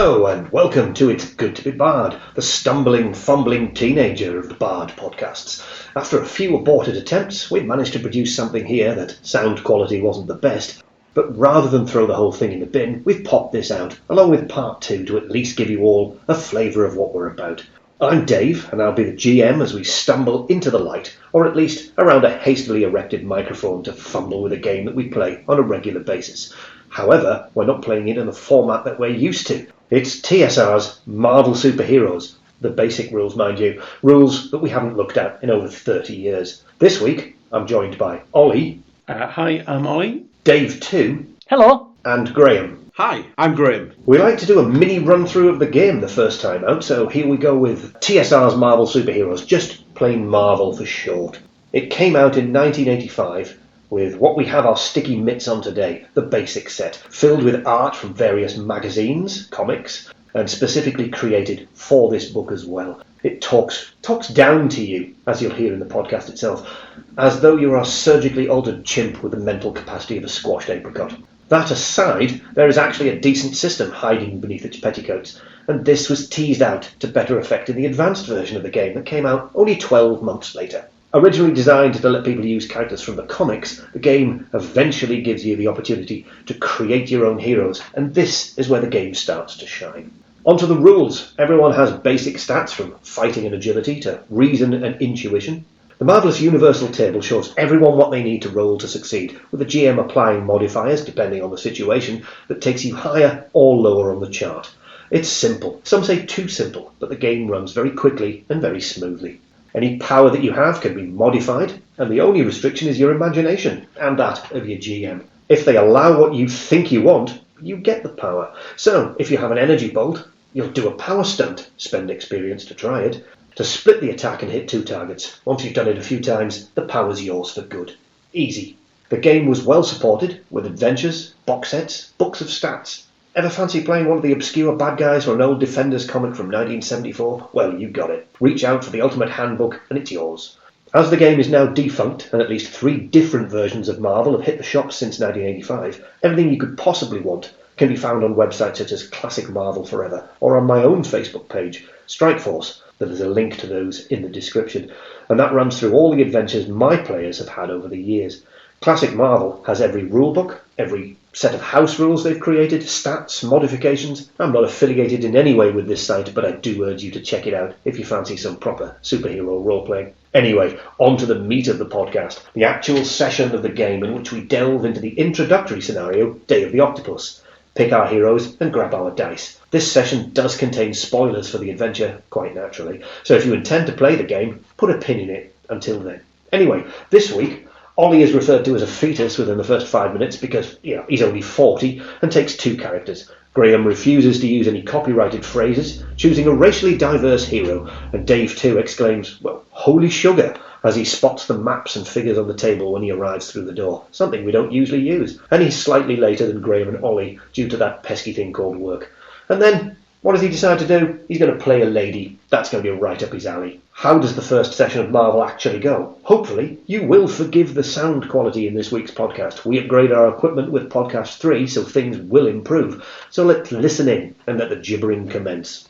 Hello and welcome to It's Good to be Bard, the stumbling, fumbling teenager of the Bard podcasts. After a few aborted attempts, we've managed to produce something here that sound quality wasn't the best, but rather than throw the whole thing in the bin, we've popped this out, along with part 2, to at least give you all a flavour of what we're about. I'm Dave, and I'll be the GM as we stumble into the light, or at least around a hastily erected microphone to fumble with a game that we play on a regular basis. However, we're not playing it in the format that we're used to. It's TSR's Marvel Superheroes. The basic rules, mind you. Rules that we haven't looked at in over 30 years. This week, I'm joined by Ollie. Hi, I'm Ollie. Dave 2. Hello. And Graham. Hi, I'm Graham. We like to do a mini run-through of the game the first time out, so here we go with TSR's Marvel Superheroes, just plain Marvel for short. It came out in 1985 with what we have our sticky mitts on today, the basic set, filled with art from various magazines, comics, and specifically created for this book as well. It talks down to you, as you'll hear in the podcast itself, as though you're a surgically altered chimp with the mental capacity of a squashed apricot. That aside, there is actually a decent system hiding beneath its petticoats, and this was teased out to better effect in the advanced version of the game that came out only 12 months later. Originally designed to let people use characters from the comics, the game eventually gives you the opportunity to create your own heroes, and this is where the game starts to shine. Onto the rules. Everyone has basic stats from fighting and agility to reason and intuition. The Marvellous Universal Table shows everyone what they need to roll to succeed, with the GM applying modifiers depending on the situation that takes you higher or lower on the chart. It's simple. Some say too simple, but the game runs very quickly and very smoothly. Any power that you have can be modified, and the only restriction is your imagination, and that of your GM. If they allow what you think you want, you get the power. So, if you have an energy bolt, you'll do a power stunt, spend experience to try it, to split the attack and hit 2 targets. Once you've done it a few times, the power's yours for good. Easy. The game was well supported, with adventures, box sets, books of stats. Ever fancy playing one of the obscure bad guys or an old Defenders comic from 1974? Well, you got it. Reach out for the Ultimate Handbook and it's yours. As the game is now defunct, and at least 3 different versions of Marvel have hit the shops since 1985, everything you could possibly want can be found on websites such as Classic Marvel Forever, or on my own Facebook page, Strikeforce. There's a link to those in the description, and that runs through all the adventures my players have had over the years. Classic Marvel has every rulebook, every set of house rules they've created, stats, modifications. I'm not affiliated in any way with this site, but I do urge you to check it out if you fancy some proper superhero role-playing. Anyway, on to the meat of the podcast, the actual session of the game in which we delve into the introductory scenario, Day of the Octopus, pick our heroes and grab our dice. This session does contain spoilers for the adventure, quite naturally, so if you intend to play the game, put a pin in it until then. Anyway, this week, Ollie is referred to as a fetus within the first 5 minutes because, he's only 40 and takes 2 characters. Graham refuses to use any copyrighted phrases, choosing a racially diverse hero, and Dave too exclaims, well, holy sugar, as he spots the maps and figures on the table when he arrives through the door, something we don't usually use. And he's slightly later than Graham and Ollie due to that pesky thing called work. And then, what does he decide to do? He's going to play a lady. That's going to be right up his alley. How does the first session of Marvel actually go? Hopefully, you will forgive the sound quality in this week's podcast. We upgrade our equipment with Podcast 3, so things will improve. So let's listen in and let the gibbering commence.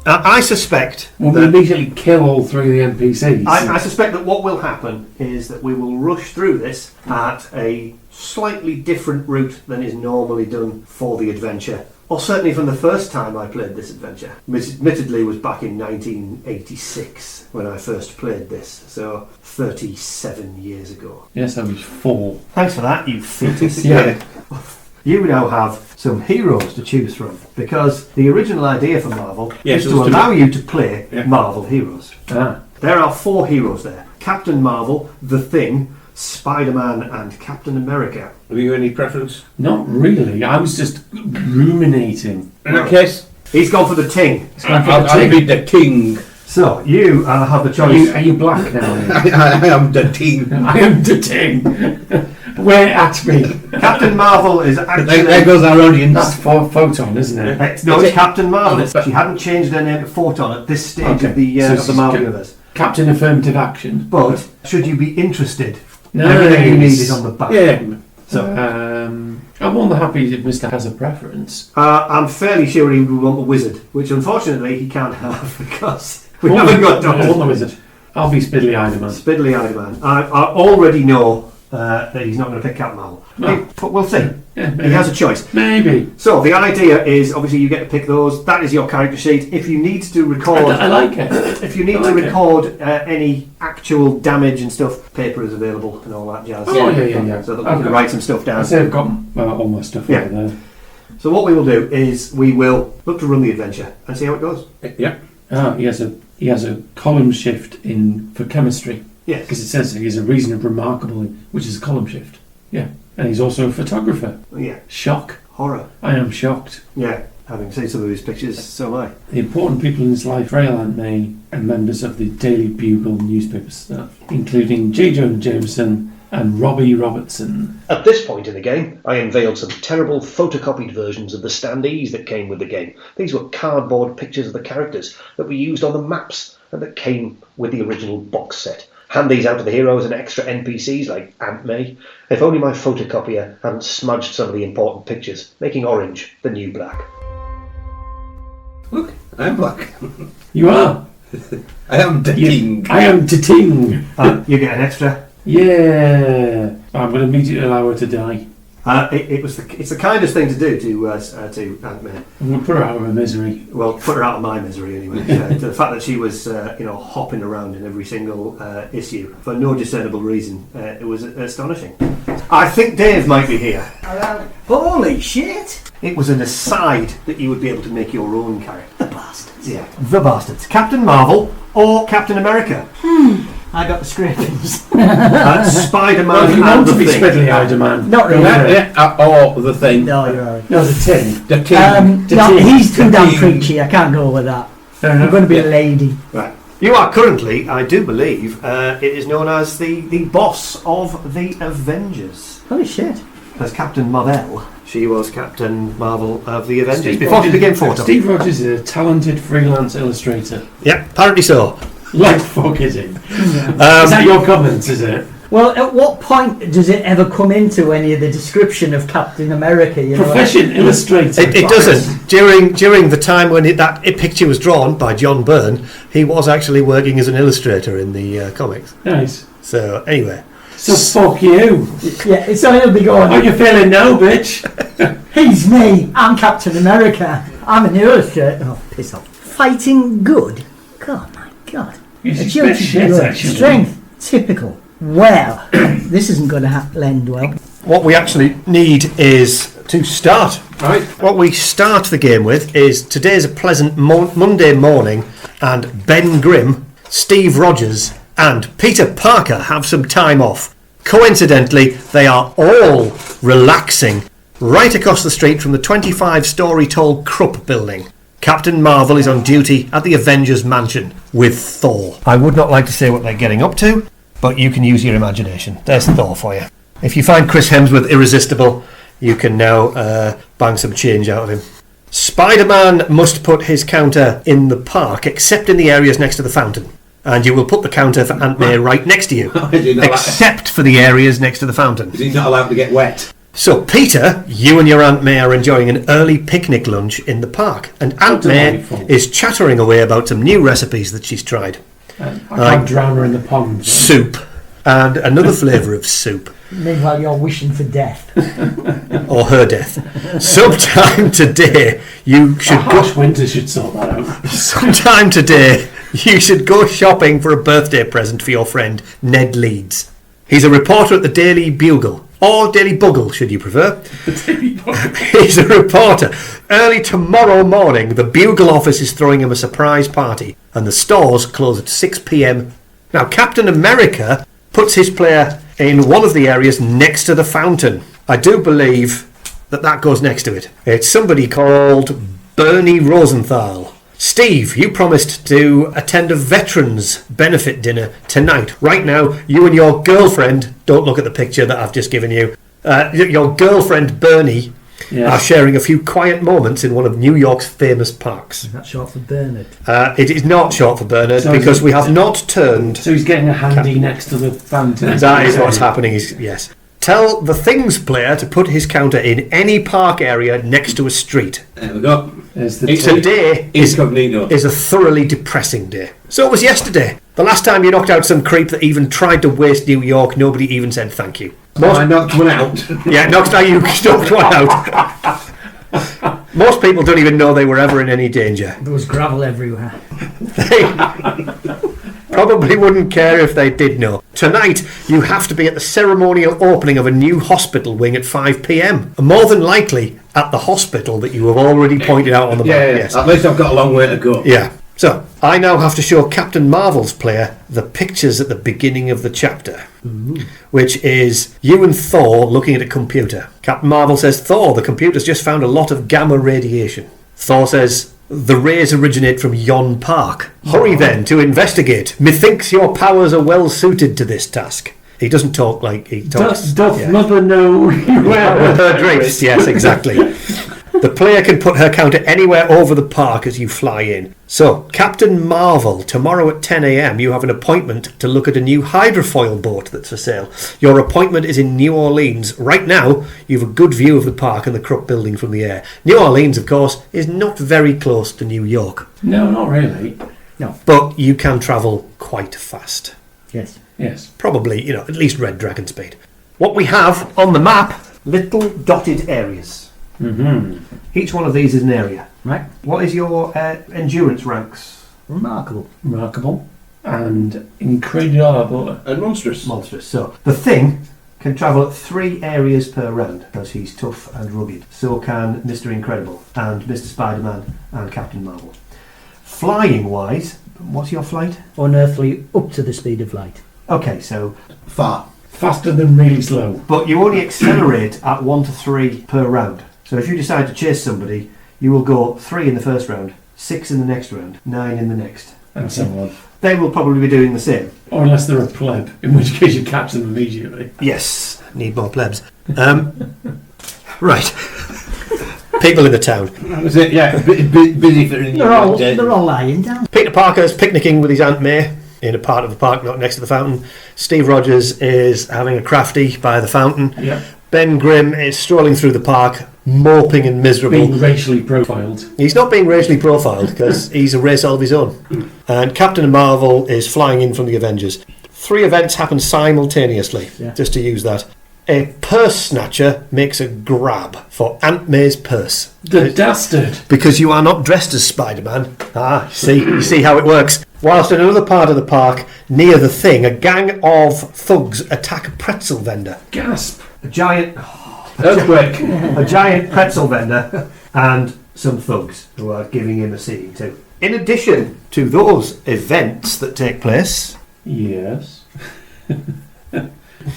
I suspect... We'll immediately kill all 3 of the NPCs. I suspect that what will happen is that we will rush through this at a slightly different route than is normally done for the adventure. Or certainly from the first time I played this adventure, which admittedly was back in 1986 when I first played this, so 37 years ago. Yes, I was 4. Thanks for that, you fetus. Yeah. You now have some heroes to choose from, because the original idea for Marvel is to was allow you to play Marvel heroes. Ah. There are 4 heroes there. Captain Marvel, The Thing, Spider-Man and Captain America. Have you any preference? Not really. I was just ruminating. In that case, He's gone for the Ting. I'll be the king. So, you have the choice. Are you black now? I am the king. I am the Ting. Where at me? Captain Marvel is actually... There goes our audience. That's Photon, isn't it? It's Captain Marvel. She hadn't changed her name to Photon at this stage of the Marvel universe. Captain Affirmative Action. But, should you be interested, No. everything you need is on the back. Yeah. So, I'm more than happy if Mr. has a preference. I'm fairly sure he would want the wizard, which unfortunately he can't have because we haven't got I want the Donald. wizard. I'll be Spiddly-eyed man. Spiddly-eyed man. I already know that he's not going to pick Captain Marvel. No. But we'll see. Yeah, maybe. He has a choice. Maybe. So the idea is, obviously, you get to pick those. That is your character sheet. If you need to record, I like it. if you need to record any actual damage and stuff, paper is available and all that jazz. Oh, yeah. So that we can write some stuff I down. say I've got all my stuff over there. So what we will do is we will look to run the adventure and see how it goes. Yeah. He has a column shift in for chemistry. Yes. Because it says he has a reason of remarkable, which is a column shift. Yeah. And he's also a photographer. Yeah. Shock. Horror. I am shocked. Yeah. Having seen some of his pictures, so am I. The important people in his life, Frail Aunt May, and members of the Daily Bugle newspaper staff, including J. Jonah Jameson and Robbie Robertson. At this point in the game, I unveiled some terrible photocopied versions of the standees that came with the game. These were cardboard pictures of the characters that we used on the maps and that came with the original box set. Hand these out to the heroes and extra NPCs like Aunt May. If only my photocopier hadn't smudged some of the important pictures, making orange the new black. Look, I'm black. You are. I am the king. I am the ting. You get an extra. Yeah. I'm going to immediately allow her to die. It's the kindest thing to do to Aunt May. And we'll put her out of her misery. Well, put her out of my misery anyway. The fact that she was, hopping around in every single issue for no discernible reason, it was astonishing. I think Dave might be here. Holy shit! It was an aside that you would be able to make your own character. The bastards. Yeah, the bastards. Captain Marvel or Captain America. I got the scrapings. Spider-Man Well, if you and want the to be Thing. Spiddly-eyed man. Not really. Or the thing. No, you're alright. No, the tin. The king. The No, king. he's too The damn king. preachy. I can't go with that. Fair I'm enough. going to be a lady. Right. You are currently, I do believe, it is known as the boss of the Avengers. Holy shit. As Captain Marvel, she was Captain Marvel of the Avengers Steve before she Rogers- became photo. Steve Rogers is a talented freelance illustrator. Yeah, apparently so. Like fuck is it? Is that your comments, is it? Well, at what point does it ever come into any of the description of Captain America? You know, Profession illustrator. It doesn't. During the time when that picture was drawn by John Byrne, he was actually working as an illustrator in the comics. Nice. So anyway, So fuck you. Yeah, it's only be How going. you feeling now, bitch? He's me. I'm Captain America. I'm an illustrator. Oh, piss off. Fighting good. God, my God. It's a bit Agility shit, good. actually. Strength typical. Well, this isn't going to end well. what we actually need is to start. Right. What we start the game with is today's a pleasant Monday morning, and Ben Grimm, Steve Rogers, and Peter Parker have some time off. Coincidentally, they are all relaxing right across the street from the 25-storey tall Krupp building. Captain Marvel is on duty at the Avengers Mansion with Thor. I would not like to say what they're getting up to, but you can use your imagination. There's Thor for you. If you find Chris Hemsworth irresistible, you can now bang some change out of him. Spider-Man must put his counter in the park, except in the areas next to the fountain. And you will put the counter for Aunt May right next to you, except for the areas next to the fountain. Because he's not allowed to get wet. So, Peter, you and your Aunt May are enjoying an early picnic lunch in the park, and Aunt May delightful. is chattering away about some new recipes that she's tried. I can't drown her in the pond. Soup, and another flavour of soup, Meanwhile, you're wishing for death. or her death. Sometime today, you A should harsh go. winter should sort that out. Sometime today, you should go shopping for a birthday present for your friend Ned Leeds. He's a reporter at the Daily Bugle. Or Daily Bugle, should you prefer. He's a reporter. Early tomorrow morning, the Bugle office is throwing him a surprise party, and the stores close at 6 p.m. Now, Captain America puts his player in one of the areas next to the fountain. I do believe that goes next to it. It's somebody called Bernie Rosenthal. Steve, you promised to attend a veterans benefit dinner tonight. Right now, you and your girlfriend, don't look at the picture that I've just given you, your girlfriend Bernie are sharing a few quiet moments in one of New York's famous parks. Is that short for Bernard? It is not short for Bernard, So because is it- we have not turned. So he's getting a handy next to the fountain. That is what's happening, yes. Tell the Things player to put his counter in any park area next to a street. There we go. Today Incognito. is a thoroughly depressing day. So it was yesterday. The last time you knocked out some creep that even tried to waste New York, nobody even said thank you. I knocked one out. Yeah, knocked one out. Most people don't even know they were ever in any danger. There was gravel everywhere. They probably wouldn't care if they did know. Tonight, you have to be at the ceremonial opening of a new hospital wing at 5 p.m. More than likely at the hospital that you have already pointed out on the map. Yeah. Yes. At least I've got a long way to go. Yeah. So, I now have to show Captain Marvel's player the pictures at the beginning of the chapter, which is you and Thor looking at a computer. Captain Marvel says, Thor, the computer's just found a lot of gamma radiation. Thor says, the rays originate from yon park. Hurry then to investigate. Methinks your powers are well suited to this task. He doesn't talk like he talks. Doth mother know where her drapes, yes, exactly. The player can put her counter anywhere over the park as you fly in. So, Captain Marvel, tomorrow at 10 a.m. you have an appointment to look at a new hydrofoil boat that's for sale. Your appointment is in New Orleans. Right now, you have a good view of the park and the Krupp building from the air. New Orleans, of course, is not very close to New York. No, not really. No. But you can travel quite fast. Yes. Yes. Probably, at least red dragon speed. What we have on the map, little dotted areas. Mm-hmm. Each one of these is an area. Right. What is your endurance ranks? Remarkable. Remarkable. And incredible. And monstrous. Monstrous. So, the Thing can travel at 3 areas per round because he's tough and rugged. So can Mr. Incredible and Mr. Spider-Man and Captain Marvel. Flying wise, what's your flight? Unearthly up to the speed of light. Okay, so Far. Faster than really slow. but you only accelerate at 1 to 3 per round. So if you decide to chase somebody, you will go 3 in the first round, 6 in the next round, 9 in the next. And so on. They will probably be doing the same. Or unless they're a pleb, in which case you catch them immediately. Yes, need more plebs. Right. People in the town. That was it, yeah. Busy for They're all lying down. Peter Parker's picnicking with his Aunt May in a part of the park not next to the fountain. Steve Rogers is having a crafty by the fountain. Yeah. Ben Grimm is strolling through the park, moping and miserable. Being racially profiled. He's not being racially profiled because he's a race all of his own. And Captain Marvel is flying in from the Avengers. 3 events happen simultaneously, just to use that. A purse snatcher makes a grab for Aunt May's purse. The dastard. Because you are not dressed as Spider-Man. You see how it works. Whilst in another part of the park, near the Thing, a gang of thugs attack a pretzel vendor. Gasp. A giant Earthquake. a giant pretzel vendor and some thugs who are giving him a seating too. In addition to those events that take place, Yes.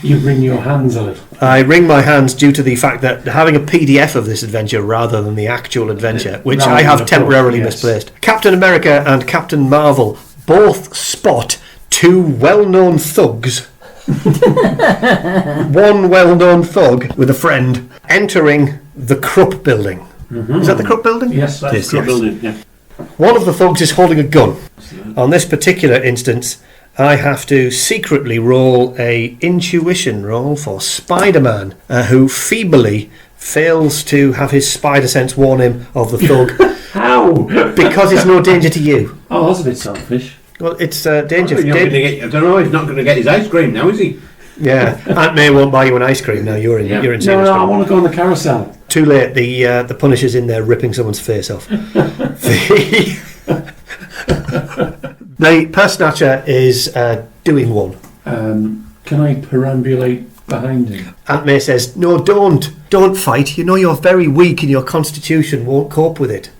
You wring your hands a little. I wring my hands due to the fact that having a PDF of this adventure rather than the actual adventure, which I have temporarily misplaced. Captain America and Captain Marvel both spot 2 well-known thugs. One well-known thug with a friend entering the Krupp building. Mm-hmm. Is that the Krupp building? Yes, that's Yes, the yes. building. Yeah. One of the thugs is holding a gun. On this particular instance, I have to secretly roll a intuition roll for Spider-Man, who feebly fails to have his spider sense warn him of the thug. How? Because it's no danger to you. Oh, that's a bit selfish. Well, it's danger. I don't know, he's not going to get his ice cream now, is he? Yeah, Aunt May won't buy you an ice cream now. You're in serious No, I trouble. want to go on the carousel. Too late. The Punisher's in there ripping someone's face off. The purse snatcher is doing one. Can I perambulate behind him? Aunt May says, "No, don't fight. You know you're very weak and your constitution won't cope with it."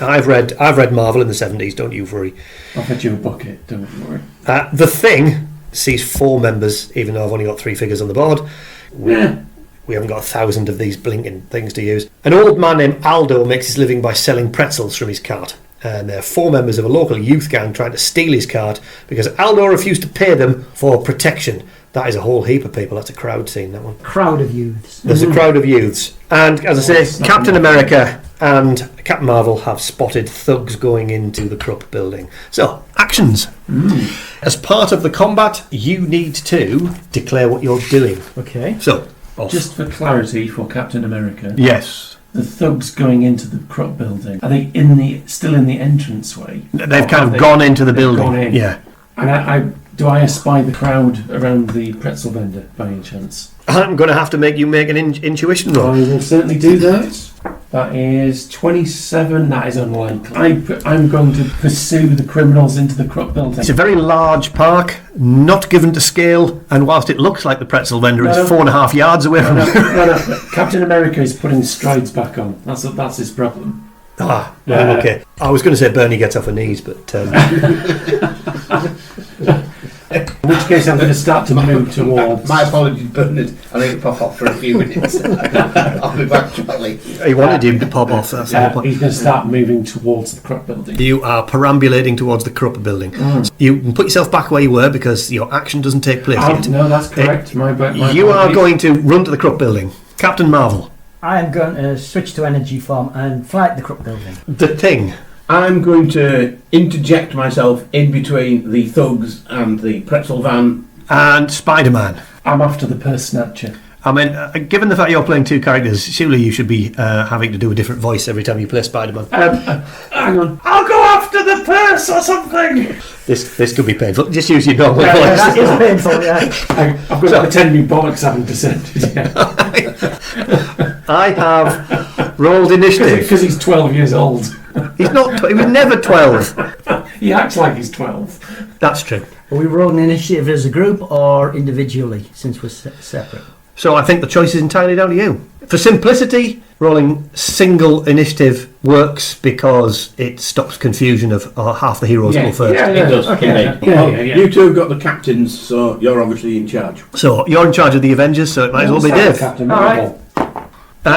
I've read Marvel in the 70s. Don't you worry. I'll fetch you a bucket. Don't worry. The Thing sees 4 members, even though I've only got 3 figures on the board. We haven't got 1,000 of these blinking things to use. An old man named Aldo makes his living by selling pretzels from his cart. And there are 4 members of a local youth gang trying to steal his cart because Aldo refused to pay them for protection. That is a whole heap of people. That's a crowd scene, that one. Crowd of youths. There's a crowd of youths. And, as I say, Captain America and Captain Marvel have spotted thugs going into the Krupp building. So, actions. As part of the combat, you need to declare what you're doing. Okay. So, off. Just for clarity for Captain America, Yes. the thugs going into the Krupp building, are they still in the entranceway? They've Or kind have of gone into the they've building. gone in? Yeah. And do I espy the crowd around the pretzel vendor by any chance? I'm going to have to make you make an intuition I roll. will certainly do that. That is 27. That is unlikely. I'm going to pursue the criminals into the Krupp building. It's a very large park, not given to scale, and whilst it looks like the pretzel vendor is 4.5 yards away from it. No. Captain America is putting strides back on. That's his problem. Okay. I was going to say Bernie gets off her knees, but... In which case, I'm going to start to move towards. My apologies, Bernard. I need to pop off for a few minutes. I'll be back shortly. He wanted him to pop off, that's the whole point. He's going to start moving towards the Krupp building. You are perambulating towards the Krupp building. You can put yourself back where you were because your action doesn't take place yet. No, that's correct. My You are apologies. going to run to the Krupp building. Captain Marvel. I am going to switch to energy form and fly at the Krupp building. The Thing. I'm going to interject myself in between the thugs and the pretzel van. And Spider-Man. I'm after the purse snatcher. I mean, given the fact you're playing two characters, surely you should be having to do a different voice every time you play Spider-Man. Hang on. I'll go after the purse or something. This could be painful. Just use your normal Yeah, voice. that is painful, yeah. I've got to pretend me bollocks haven't descended yet. I have rolled initiative. Because he's 12 years old. He was never 12. He acts like he's 12. That's true. Are we rolling initiative as a group or individually, since we're separate? So I think the choice is entirely down to you. For simplicity, rolling single initiative works because it stops confusion of half the heroes go first. Yeah, It does. Okay. indeed. Yeah, Well, yeah, yeah. You two have got the captains, so you're obviously in charge. So you're in charge of the Avengers, so it might as well be Dave. Captain All right. Marvel.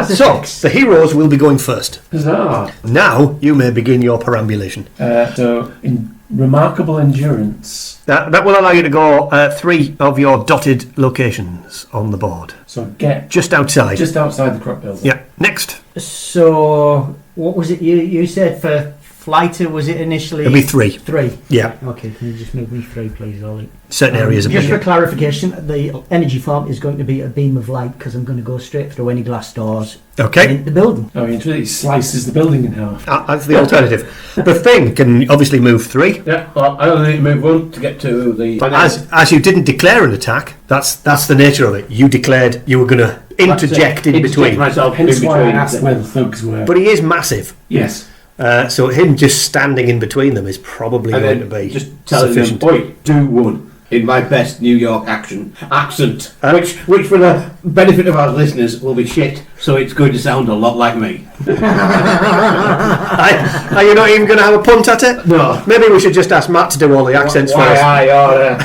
So the heroes will be going first. Huzzah. Now you may begin your perambulation. So, in remarkable endurance. That will allow you to go 3 of your dotted locations on the board. So get Just outside. just outside the Krupp building. Yeah. Next. So, what was it you said for flighter? Was it initially It'll be 3. 3? Yeah. Okay, can you just move me 3, please, Ollie? Certain areas of Just for the clarification, the energy form is going to be a beam of light because I'm going to go straight through any glass doors Okay. in the building. Oh, he really slices the building in half. That's the alternative. The Thing can obviously move 3. Yeah, well, I only need to move one to get to the... As you didn't declare an attack, that's the nature of it. You declared you were going to interject in between. myself Hence in why I between. asked where the thugs were. But he is massive. Yes. So him just standing in between them is probably And going to then be just telling sufficient. them, oi, do one in my best New York accent, which for the benefit of our listeners will be shit, so it's going to sound a lot like me. Are you not even going to have a punt at it? No. Maybe we should just ask Matt to do all the accents Why first. I order.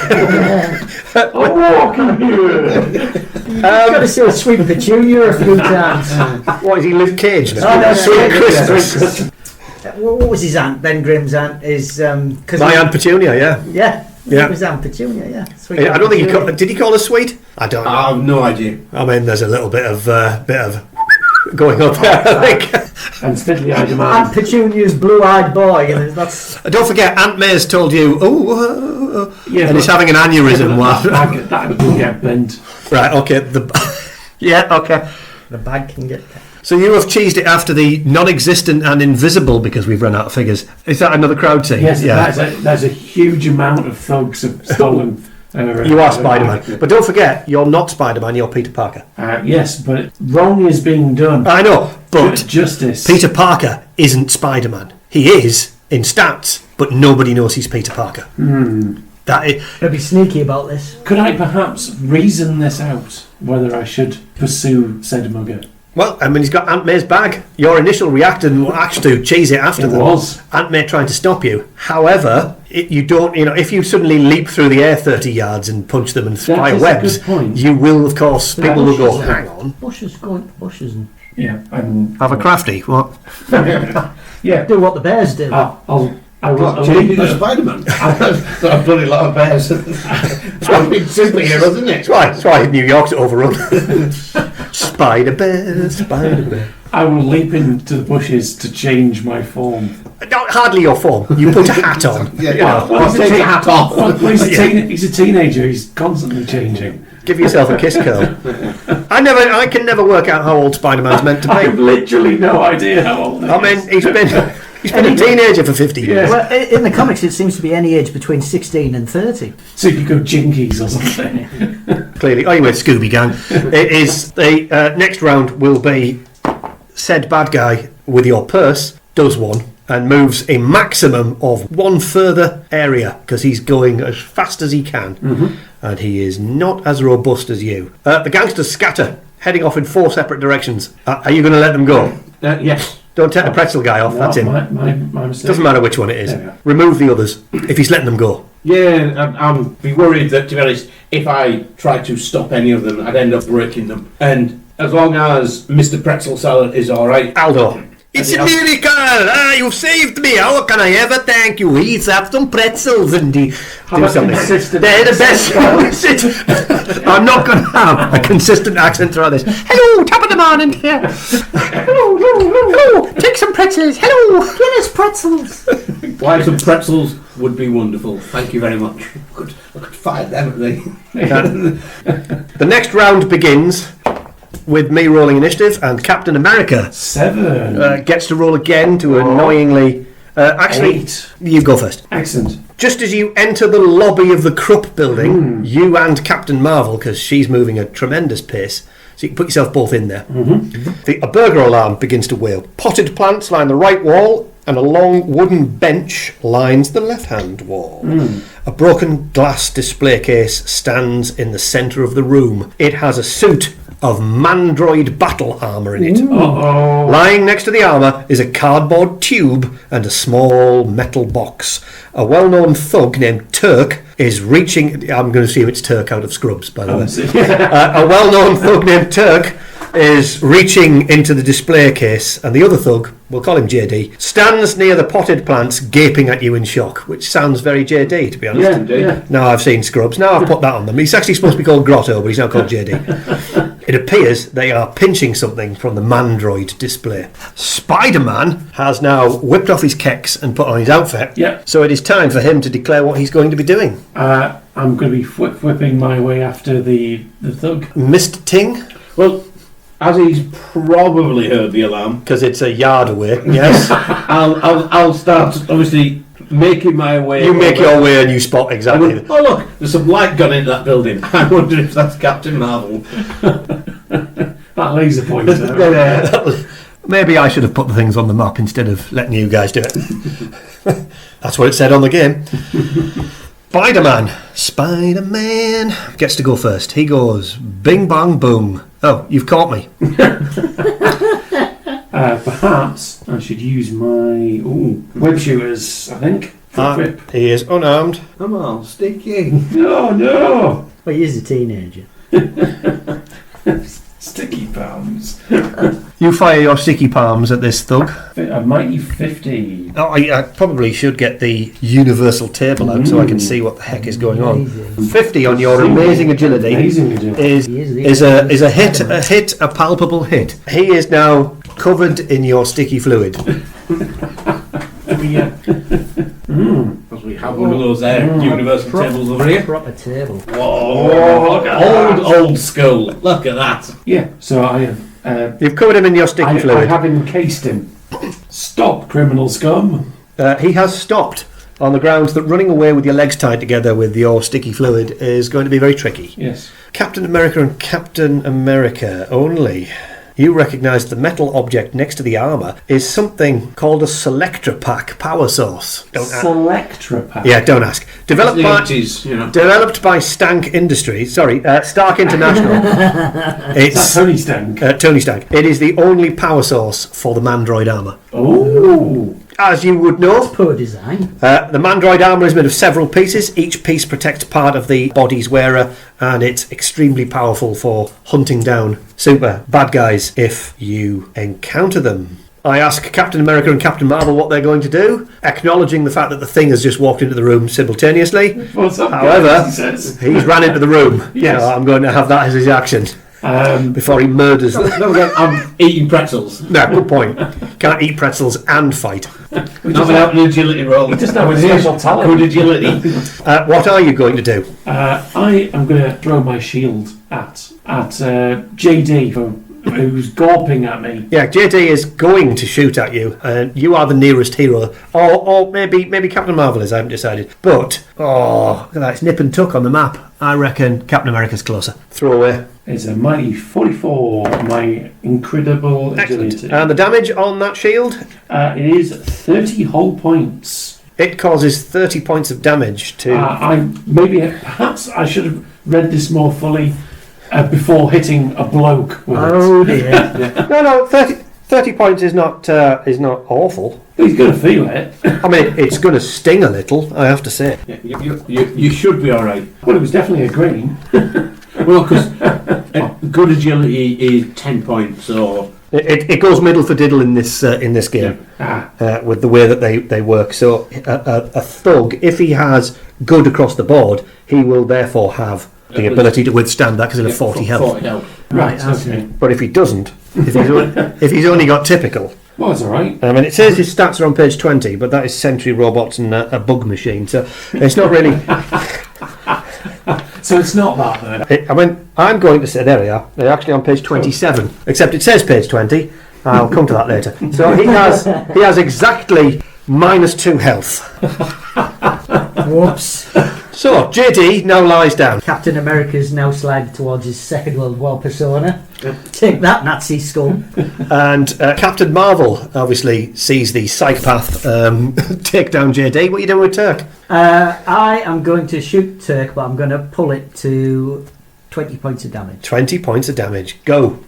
You've got to say Sweet Petunia a few times. What is he, Luke Cage? Oh, no, Sweet no, Christmas. What was his aunt? Ben Grimm's aunt is cause My Aunt Petunia, yeah. Yeah, Yeah. it was Aunt Petunia. Yeah, Sweet I don't think Petunia. did he call her sweet? I don't know. I have no idea. I mean, there's a little bit of going on there, I think. And Fiddly Eyed Aunt Man. Petunia's blue-eyed boy, and that's Don't forget, Aunt May's told you, Yeah, and he's having an aneurysm. that will get bent. Right, okay. Yeah, okay. the bag can get. So you have cheesed it after the non-existent and invisible because we've run out of figures. Is that another crowd scene? Yes, Yeah. there's a huge amount of thugs have stolen. You are Spider-Man. But don't forget, you're not Spider-Man, you're Peter Parker. Yes, but wrong is being done. I know, but Justice. Peter Parker isn't Spider-Man. He is, in stats, but nobody knows he's Peter Parker. That is, Better be sneaky about this. Could I perhaps reason this out, whether I should pursue said mugger? well, I mean, he's got Aunt May's bag. Your initial reaction was actually to cheese it after It them. was. Aunt May trying to stop you. However, you don't, if you suddenly leap through the air 30 yards and punch them and fire is a webs, good point. you will, of course, But people will go, bushes- hang on. Bushes going to bushes and Yeah, I'm. Have a crafty. What? Yeah, do what the bears do. I will. What, changing to Spider-Man? That's a bloody lot of bears. It's simply here, isn't it? That's why New York's overrun. Spider-Bear, Spider-Bear. I will leap into the bushes to change my form. Not hardly your form. You put a hat on. Well, take the hat off. Well, he's a teenager. He's constantly changing. Give yourself a kiss curl. I can never work out how old Spider-Man's meant to I have be. literally no idea how old he is. I mean, he's been a teenager for 50 years. Well, in the comics, it seems to be any age between 16 and 30. So if you go jinkies or something. Clearly. Oh, you went Scooby Gang. It is the next round will be said bad guy with your purse does one and moves a maximum of one further area because he's going as fast as he can, and he is not as robust as you. The gangsters scatter, heading off in 4 separate directions. Are you going to let them go? Yes. Don't take the pretzel guy off. That's him. My mistake. Doesn't matter which one it is. Yeah. Remove the others if he's letting them go. Yeah, I'm be worried that, to be honest, if I tried to stop any of them, I'd end up breaking them. And as long as Mr. Pretzel Salad is all right, Aldo. It's a miracle! You've saved me! How can I ever thank you? He's have some pretzels and do something. They're the best. I'm not going to have a consistent accent throughout this. Hello, top of the morning here. Hello, take some pretzels. Hello. Guinness pretzels. why some pretzels would be wonderful. Thank you very much. I could fire them at me. The next round begins with me rolling initiative, and Captain America 7 gets to roll again to annoyingly... actually, 8. you go first. Excellent. Just as you enter the lobby of the Krupp building, you and Captain Marvel, because she's moving at tremendous pace, so you can put yourself both in there. A burglar alarm begins to wail. Potted plants line the right wall, and a long wooden bench lines the left-hand wall. A broken glass display case stands in the centre of the room. It has a suit of Mandroid battle armour in it. Uh-oh. Lying next to the armour is a cardboard tube and a small metal box. A well-known thug named Turk is reaching... I'm going to assume it's Turk out of Scrubs, by the way. A well-known thug named Turk is reaching into the display case, and the other thug, we'll call him JD, stands near the potted plants gaping at you in shock, which sounds very JD, to be honest. Yeah. Now I've seen Scrubs, now I've put that on them. He's actually supposed to be called Grotto, but he's now called JD. It appears they are pinching something from the Mandroid display. Spider-Man has now whipped off his kecks and put on his outfit, so it is time for him to declare what he's going to be doing. I'm going to be whipping my way after the thug. Mr. Ting? Well, as he's probably heard the alarm, because it's a yard away. Yes. I'll start obviously making my way. You make your way and you spot exactly. Oh look, there's some light gone into that building. I wonder if that's Captain Marvel. That laser pointer. Maybe I should have put the things on the map instead of letting you guys do it. That's what it said on the game. Spider-Man gets to go first. He goes bing bang boom. Oh, you've caught me. Perhaps I should use my web shooters, I think. He is unarmed. Come on, sticky. No. Well, he is a teenager. Sticky palms. You fire your sticky palms at this thug. A mighty 50. Oh, I probably should get the universal table out so I can see what the heck is going on. 50 on your amazing agility is a hit, a palpable hit. He is now covered in your sticky fluid. Because we have one of those universal tables over here. Proper table. Whoa! Old school. Look at that. Yeah, so I have... You've covered him in your sticky fluid. I have encased him. Stop, criminal scum. He has stopped on the grounds that running away with your legs tied together with your sticky fluid is going to be very tricky. Yes. Captain America and Captain America only. You recognise the metal object next to the armour is something called a Selectra Pack power source. Selectra Pack? Yeah, don't ask. Developed by Stark International. It's Tony Stank. Tony Stank. It is the only power source for the Mandroid armour. Oh. As you would know, Poor design. the Mandroid armour is made of several pieces. Each piece protects part of the body's wearer, and it's extremely powerful for hunting down super bad guys if you encounter them. I ask Captain America and Captain Marvel what they're going to do, acknowledging the fact that the Thing has just walked into the room simultaneously. What's up, However, he says. he's ran into the room. Yes. So I'm going to have that as his action. before he murders them. Don't forget, I'm eating pretzels. No, good point. Can't eat pretzels and fight. Not without an agility roll. Just have a special talent. Good agility. What are you going to do? I am going to throw my shield at JD, who's gawping at me. Yeah, JD is going to shoot at you, and you are the nearest hero. Or maybe Captain Marvel is, I haven't decided. But, look at that, it's nip and tuck on the map. I reckon Captain America's closer. Throw away. It's a mighty 44, my incredible agility. And the damage on that shield? It is 30 whole points. It causes 30 points of damage to... Perhaps I should have read this more fully before hitting a bloke with Oh it. dear. No, 30 points is not awful. He's going to feel it. I mean, it's going to sting a little, I have to say. Yeah, you should be alright. Well, it was definitely a green. Well, because good agility is 10 points, so... It goes middle for diddle in this game with the way that they work. So a thug, if he has good across the board, he will therefore have the ability to withstand that because he'll have 40 health. 40 health. Right, okay. But if he doesn't, if he's only got typical... Well, it's alright. I mean, it says his stats are on page 20, but that is sentry robots and a bug machine, so it's not really... So it's not that then. I'm going to say, there we are, they're actually on page 27, except it says page 20, I'll come to that later. So he has exactly -2 health. Whoops. So, JD now lies down. Captain America's now sliding towards his Second World War persona. Take that, Nazi scum. And Captain Marvel obviously sees the psychopath take down JD. What are you doing with Turk? I am going to shoot Turk, but I'm going to pull it to 20 points of damage. 20 points of damage. Go.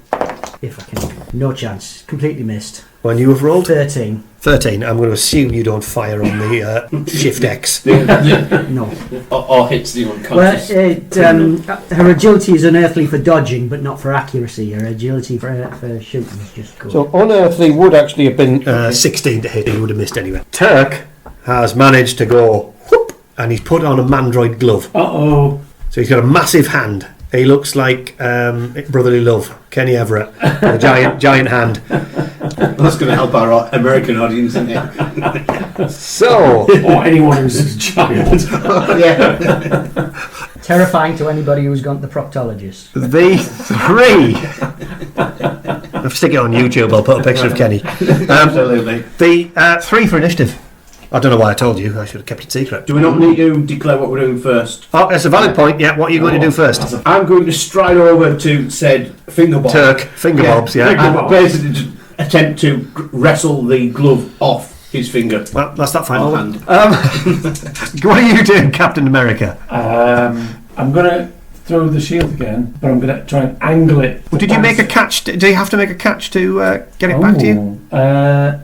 If I can. No chance. Completely missed. When you have rolled? 13. 13. I'm going to assume you don't fire on the Shift X. No. Or hits the unconscious. Well, her agility is unearthly for dodging, but not for accuracy. Her agility for shooting is just good. So unearthly would actually have been 16 to hit. He would have missed anyway. Turk has managed to go whoop, and he's put on a mandroid glove. Uh-oh. So he's got a massive hand. He looks like Brotherly Love, Kenny Everett, with a giant hand. That's going to help our American audience, isn't it? So, or anyone who's a child. Yeah. Terrifying to anybody who's gone to the proctologist. the three. I'll stick it on YouTube. I'll put a picture of Kenny. Absolutely. The 3 for initiative. I don't know why I told you. I should have kept it secret. Do we not need to declare what we're doing first? Oh, that's a valid point. Yeah, what are you going to do first? I'm going to stride over to said fingerbob. Turk, fingerbobs, yeah. And basically just attempt to wrestle the glove off his finger. Well, that's that final Or one. hand. What are you doing, Captain America? I'm going to throw the shield again, but I'm going to try and angle it. Well, did you make a catch? Do you have to make a catch to get it back to you?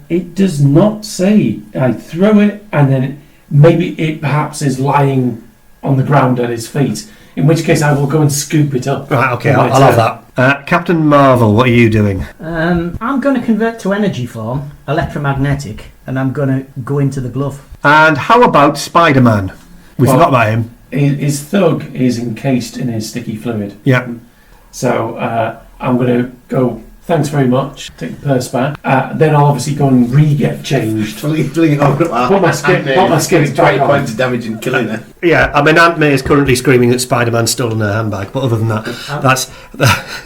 It does not say. I throw it, and then maybe it perhaps is lying on the ground at his feet. In which case, I will go and scoop it up. Right, okay, I'll have that. Captain Marvel, what are you doing? I'm going to convert to energy form, electromagnetic, and I'm going to go into the glove. And how about Spider-Man? We forgot about him. His thug is encased in his sticky fluid. Yeah. So I'm going to go, thanks very much, take the purse back. Then I'll obviously go and re-get changed. Fling it over. Put my skin back 20 on. points of damage and killing her. Yeah, I mean, Aunt May is currently screaming that Spider-Man's stolen her handbag, but other than that, that's...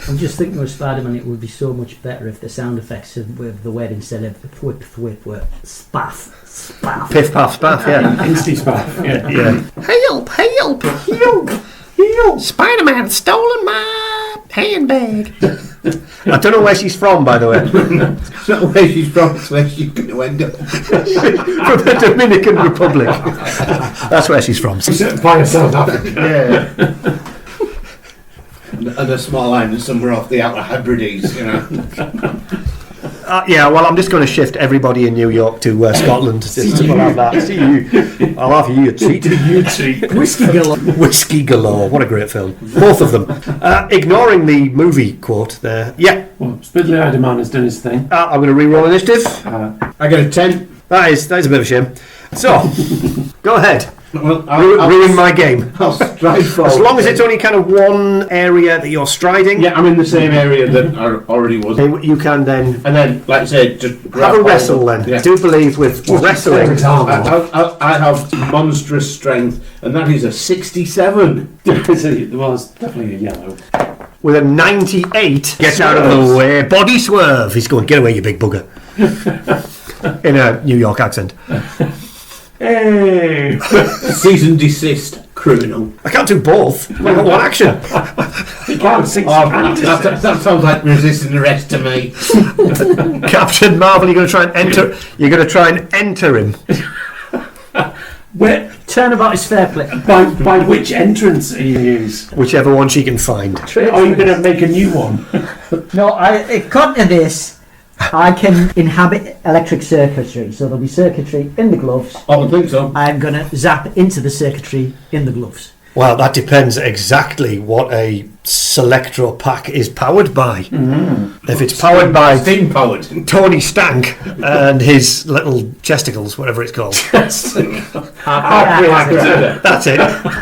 I'm just thinking with Spider-Man, it would be so much better if the sound effects of the word instead of thwip thwip were spaff, spaff. Piff, paff, spaff, yeah. Insty spaff, yeah. Help, help, help, help. Spider-Man's stolen my handbag. I don't know where she's from, by the way. It's not where she's from, it's where she's going to end up. From the Dominican Republic. That's where she's from. By South Africa. Yeah. And a small island somewhere off the Outer Hebrides, you know. Yeah, well, I'm just going to shift everybody in New York to Scotland. We'll have that. See you. I'll have you a treat. You treat. Whiskey galore. Whiskey galore. What a great film. Both of them. Ignoring the movie quote there. Yeah. Well, Spidley Eiderman has done his thing. I'm going to re-roll initiative. I got a 10. That is a bit of a shame. So, go ahead. Well, Ruin my game. I'll stride forward. As long as it's only kind of one area that you're striding. Yeah, I'm in the same area that I already was. You can then And then, like I said, just have a wrestle then. Yeah. I do believe with wrestling. I have monstrous strength, and that is a 67. Well, it's definitely a yellow. With a 98, gets out of the way. Body swerve. He's going, get away, you big bugger. In a New York accent. Hey! Cease and desist, criminal. I can't do both. I've got one action. You can't sing. That sounds like resisting arrest to me. Captain Marvel, you're going to try and enter. You're going to try and enter him. Where? Turnabout is fair play. By which entrance are you use? Whichever one she can find. Are you going to make a new one? No, according to this, I can inhabit electric circuitry, so there'll be circuitry in the gloves. I would think so. I'm going to zap into the circuitry in the gloves. Well, that depends exactly what a Selectro pack is powered by. If it's powered by Steam powered. Tony Stank and his little chesticles, whatever it's called. That's it. That's it. I've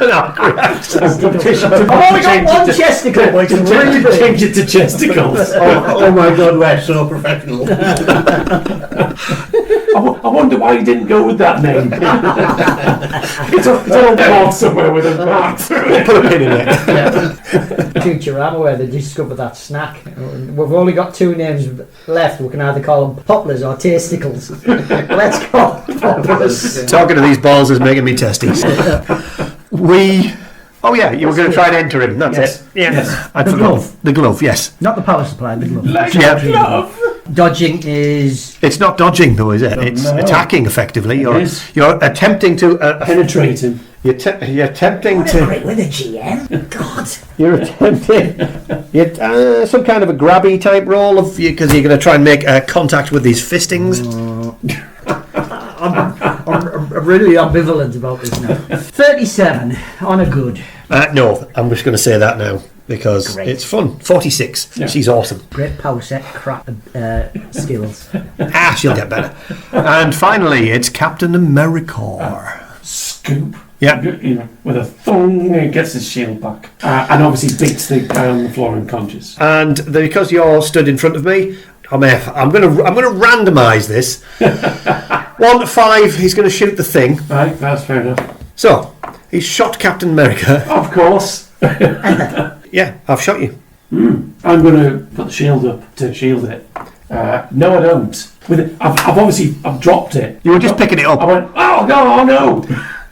only got one chesticle, but it's really big. Change it to chesticles. Oh my god, we're so professional. I wonder why you didn't go with that name. It's on board somewhere with a mark through it. Put a pin in it. Futurama, where they discovered that snack. We've only got two names left. We can either call them poplars or tasticles. Let's call them poplars. Talking to these balls is making me testes. Oh yeah, you were going to try and enter him. That's it. Yeah. Yes. I The forgot. glove. The glove, yes. Not the power supply, the glove. Like Yeah. a glove. Dodging is It's not dodging though, is it? It's No. attacking effectively. is. You're attempting to. Penetrating. You're attempting to. with a GM. God. You're attempting. You're some kind of a grabby type roll of because you're going to try and make contact with these fistings. I'm really ambivalent about this now. 37 on a good. No, I'm just going to say that now because Great. it's fun. 46. Yeah. She's awesome. Great power set, crap skills. She'll get better. And finally, it's Captain America. Scoop. Yeah. You know, with a thong, he gets his shield back, and obviously beats the guy on the floor unconscious. And because you're stood in front of me, I'm going to randomise this. 1 to 5, he's going to shoot the thing. Right, that's fair enough. So he's shot Captain America. Of course. Yeah, I've shot you. I'm going to put the shield up to shield it. No, I don't. I've dropped it. You were just picking it I up. went, oh no!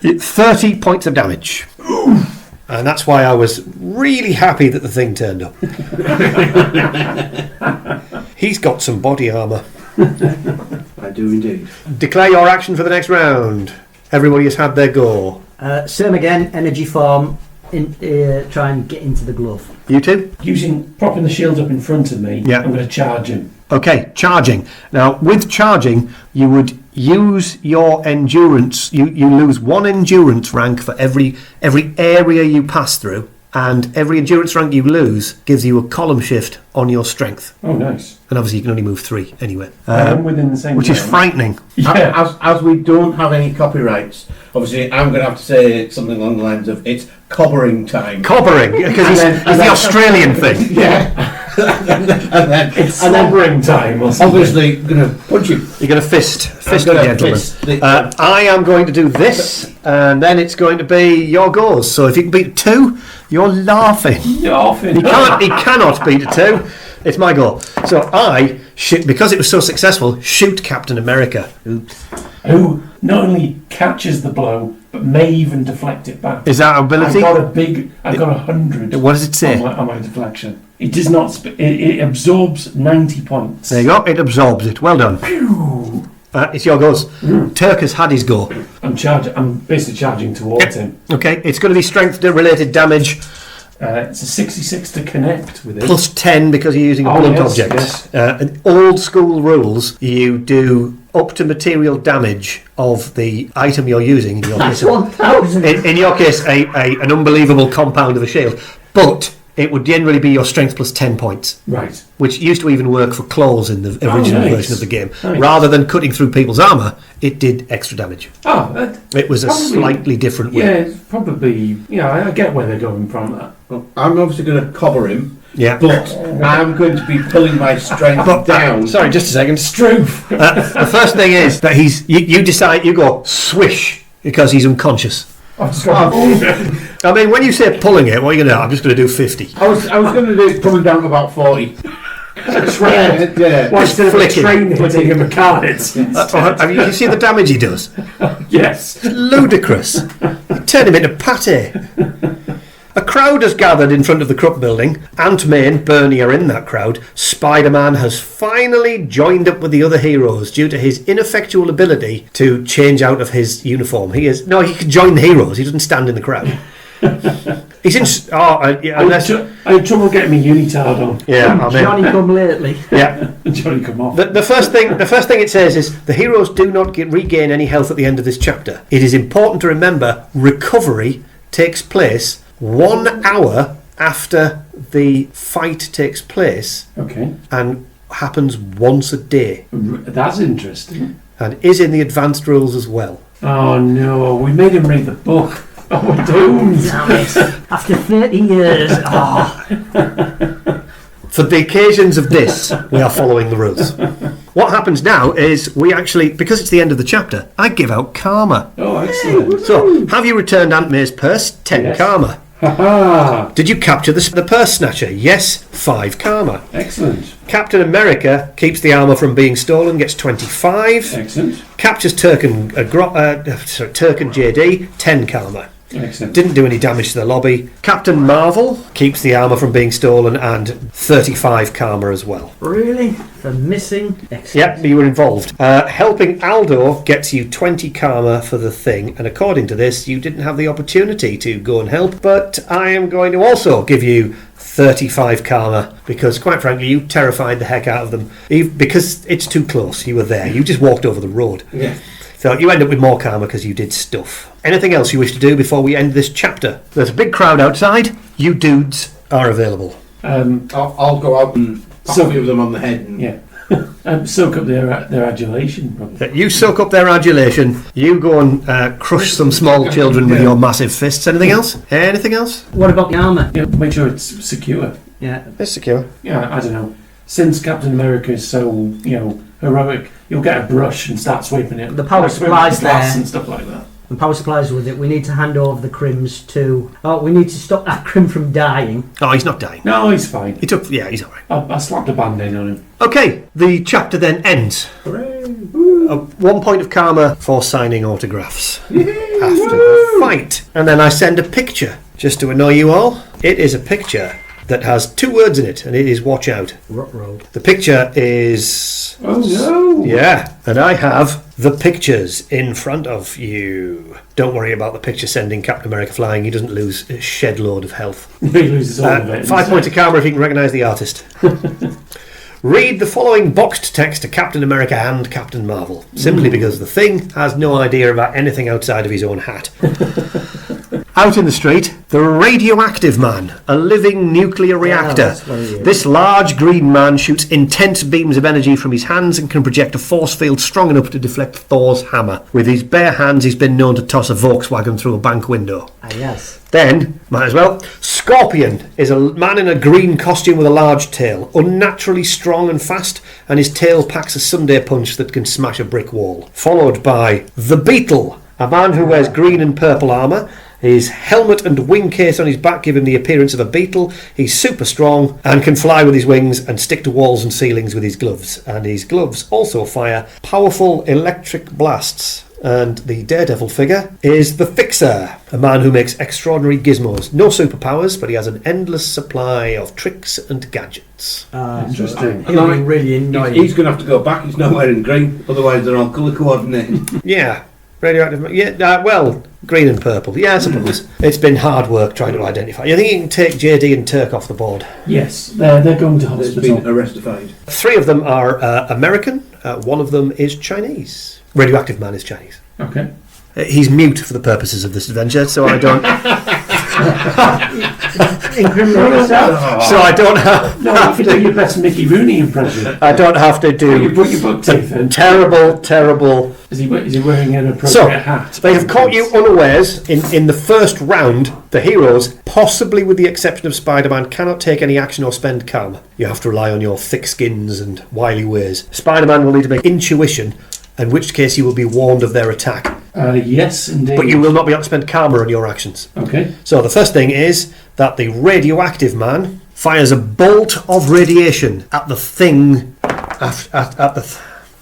30 points of damage. And that's why I was really happy that the thing turned up. He's got some body armour. I do indeed. Declare your action for the next round. Everybody has had their go. Same again, energy form. Try and get into the glove. You two? Propping the shield up in front of me, Yeah. I'm going to charge him. Okay, charging. Now, with charging, you would use your endurance. You lose 1 endurance rank for every area you pass through, and every endurance rank you lose gives you a column shift on your strength. Oh, nice. And obviously, you can only move 3 anyway, I'm within the same which is zone. frightening. Yeah. As we don't have any copyrights, obviously I'm going to have to say something along the lines of it's cobbering time. Cobbering, because it's the Australian thing. Yeah. and then It's slobbering time. Or something. obviously going to punch you. You're going to fist I'm the gonna gentleman. fist the- I am going to do this, and then it's going to be your goes. So if you can beat 2, you're laughing. You're off it. He cannot beat a 2. It's my goal. So I shoot, because it was so successful, shoot Captain America. Who not only catches the blow, but may even deflect it back. Is that ability? I've got 100. What does it say? On my deflection. It does not. It absorbs 90 points. There you go. It absorbs it. Well done. Pew! It's your goes. Turk has had his go. I'm basically charging towards him. Okay. It's going to be strength-related damage. It's a 66 to connect with it. Plus 10 because you're using a blunt object. Yes. In old school rules, you do up to material damage of the item you're using. In your That's case, 1,000. in your case, an unbelievable compound of a shield. But it would generally be your strength plus 10 points, Right. which used to even work for claws in the original nice. version of the game. Nice. Rather than cutting through people's armour, it did extra damage. Oh, It was a Probably- slightly different way. yeah, it's probably. Yeah, I get where they're going from. Well, I'm obviously going to cover him, Yeah. but I'm going to be pulling my strength down. Sorry, just a second. Struth. The first thing is that you decide, you go swish because he's unconscious. I've just got. I mean, when you say pulling it, what are you going to do? I'm just going to do 50. I was going to do it coming down to about 40. A train. Yeah. Well, instead of a flicking. train hitting him a car, it's Have you seen the damage he does? yes. Ludicrous. You turn him into pate. A crowd has gathered in front of the Krupp building. Aunt May and Bernie are in that crowd. Spider-Man has finally joined up with the other heroes due to his ineffectual ability to change out of his uniform. He can join the heroes. He doesn't stand in the crowd. He's in. Unless. I had trouble getting my unitard on. Yeah, I mean, Johnny come lately. yeah. Johnny, come off. The first thing it says is the heroes do not regain any health at the end of this chapter. It is important to remember recovery takes place 1 hour after the fight takes place Okay. and happens once a day That's interesting. and is in the advanced rules as well. Oh no, we made him read the book. Oh, we're doomed. Damn it. After 30 years. Oh. For the occasions of this, we are following the rules. What happens now is we actually, because it's the end of the chapter, I give out karma. Oh, excellent. So, have you returned Aunt May's purse? 10 Yes. karma. Ha Did you capture the purse snatcher? Yes, 5 karma. Excellent. Captain America keeps the armour from being stolen, gets 25. Excellent. Captures Turk and JD, 10 karma. Excellent. Didn't do any damage to the lobby. Captain Marvel keeps the armour from being stolen and 35 karma as well. Really? For missing? Excellent. Yep, you were involved. Helping Aldo gets you 20 karma for the thing, and according to this, you didn't have the opportunity to go and help, but I am going to also give you 35 karma because, quite frankly, you terrified the heck out of them. Because it's too close, you were there. You just walked over the road. Yeah. So you end up with more karma because you did stuff. Anything else you wish to do before we end this chapter? There's a big crowd outside. You dudes are available. I'll go out and pop a few of them on the head. And Yeah. Soak up their adulation, probably. You soak up their adulation. You go and crush some small children with your massive fists. Anything else? Anything else? What about the armour? Yeah, make sure it's secure. Yeah. It's secure. Yeah, I don't know. Since Captain America is so, heroic, you'll get a brush and start sweeping it. The power supply's glass there. and stuff like that. And power supplies with it. We need to hand over the crims to... Oh, we need to stop that crim from dying. Oh, he's not dying. No, he's fine. He's all right. I slapped a band-aid on him. Okay, the chapter then ends. Hooray. 1 point of karma for signing autographs after the fight. And then I send a picture, just to annoy you all. It is a picture that has 2 words in it, and it is watch out. Ruh-roh. The picture is... Oh no! Yeah, and I have the pictures in front of you. Don't worry about the picture sending Captain America flying. He doesn't lose a shed load of health. He loses all of it. 5 points of karma if you can recognise the artist. Read the following boxed text to Captain America and Captain Marvel, simply because the Thing has no idea about anything outside of his own hat. Out in the street, the radioactive man, a living nuclear reactor. that's what he is. This large green man shoots intense beams of energy from his hands and can project a force field strong enough to deflect Thor's hammer. With his bare hands, he's been known to toss a Volkswagen through a bank window. Ah, yes. Then, might as well, Scorpion is a man in a green costume with a large tail, unnaturally strong and fast, and his tail packs a Sunday punch that can smash a brick wall. Followed by the Beetle, a man who wears green and purple armour. His helmet and wing case on his back give him the appearance of a beetle. He's super strong and can fly with his wings and stick to walls and ceilings with his gloves. And his gloves also fire powerful electric blasts. And the Daredevil figure is the Fixer, a man who makes extraordinary gizmos. No superpowers, but he has an endless supply of tricks and gadgets. Interesting. He'll be really annoying. He's going to have to go back. He's not wearing green. Otherwise, they're all colour coordinated. Yeah. Radioactive. Yeah, well, green and purple. Yeah, I suppose. It's been hard work trying to identify. You think you can take JD and Turk off the board? Yes, they're going to There's hospital. been arrestified. 3 of them are American. 1 of them is Chinese. Radioactive man is Chinese. Okay. He's mute for the purposes of this adventure, so I don't... Incriminate yourself. So I don't have. No, you can do your best Mickey Rooney impression. I don't have to do. You put your book teeth in. Terrible. Is he wearing an appropriate So, hat? they have caught you unawares in the first round. The heroes, possibly with the exception of Spider-Man, cannot take any action or spend karma. You have to rely on your thick skins and wily ways. Spider-Man will need to make intuition, in which case you will be warned of their attack. Yes, indeed. But you will not be able to spend karma on your actions. Okay. So the first thing is that the radioactive man fires a bolt of radiation at the thing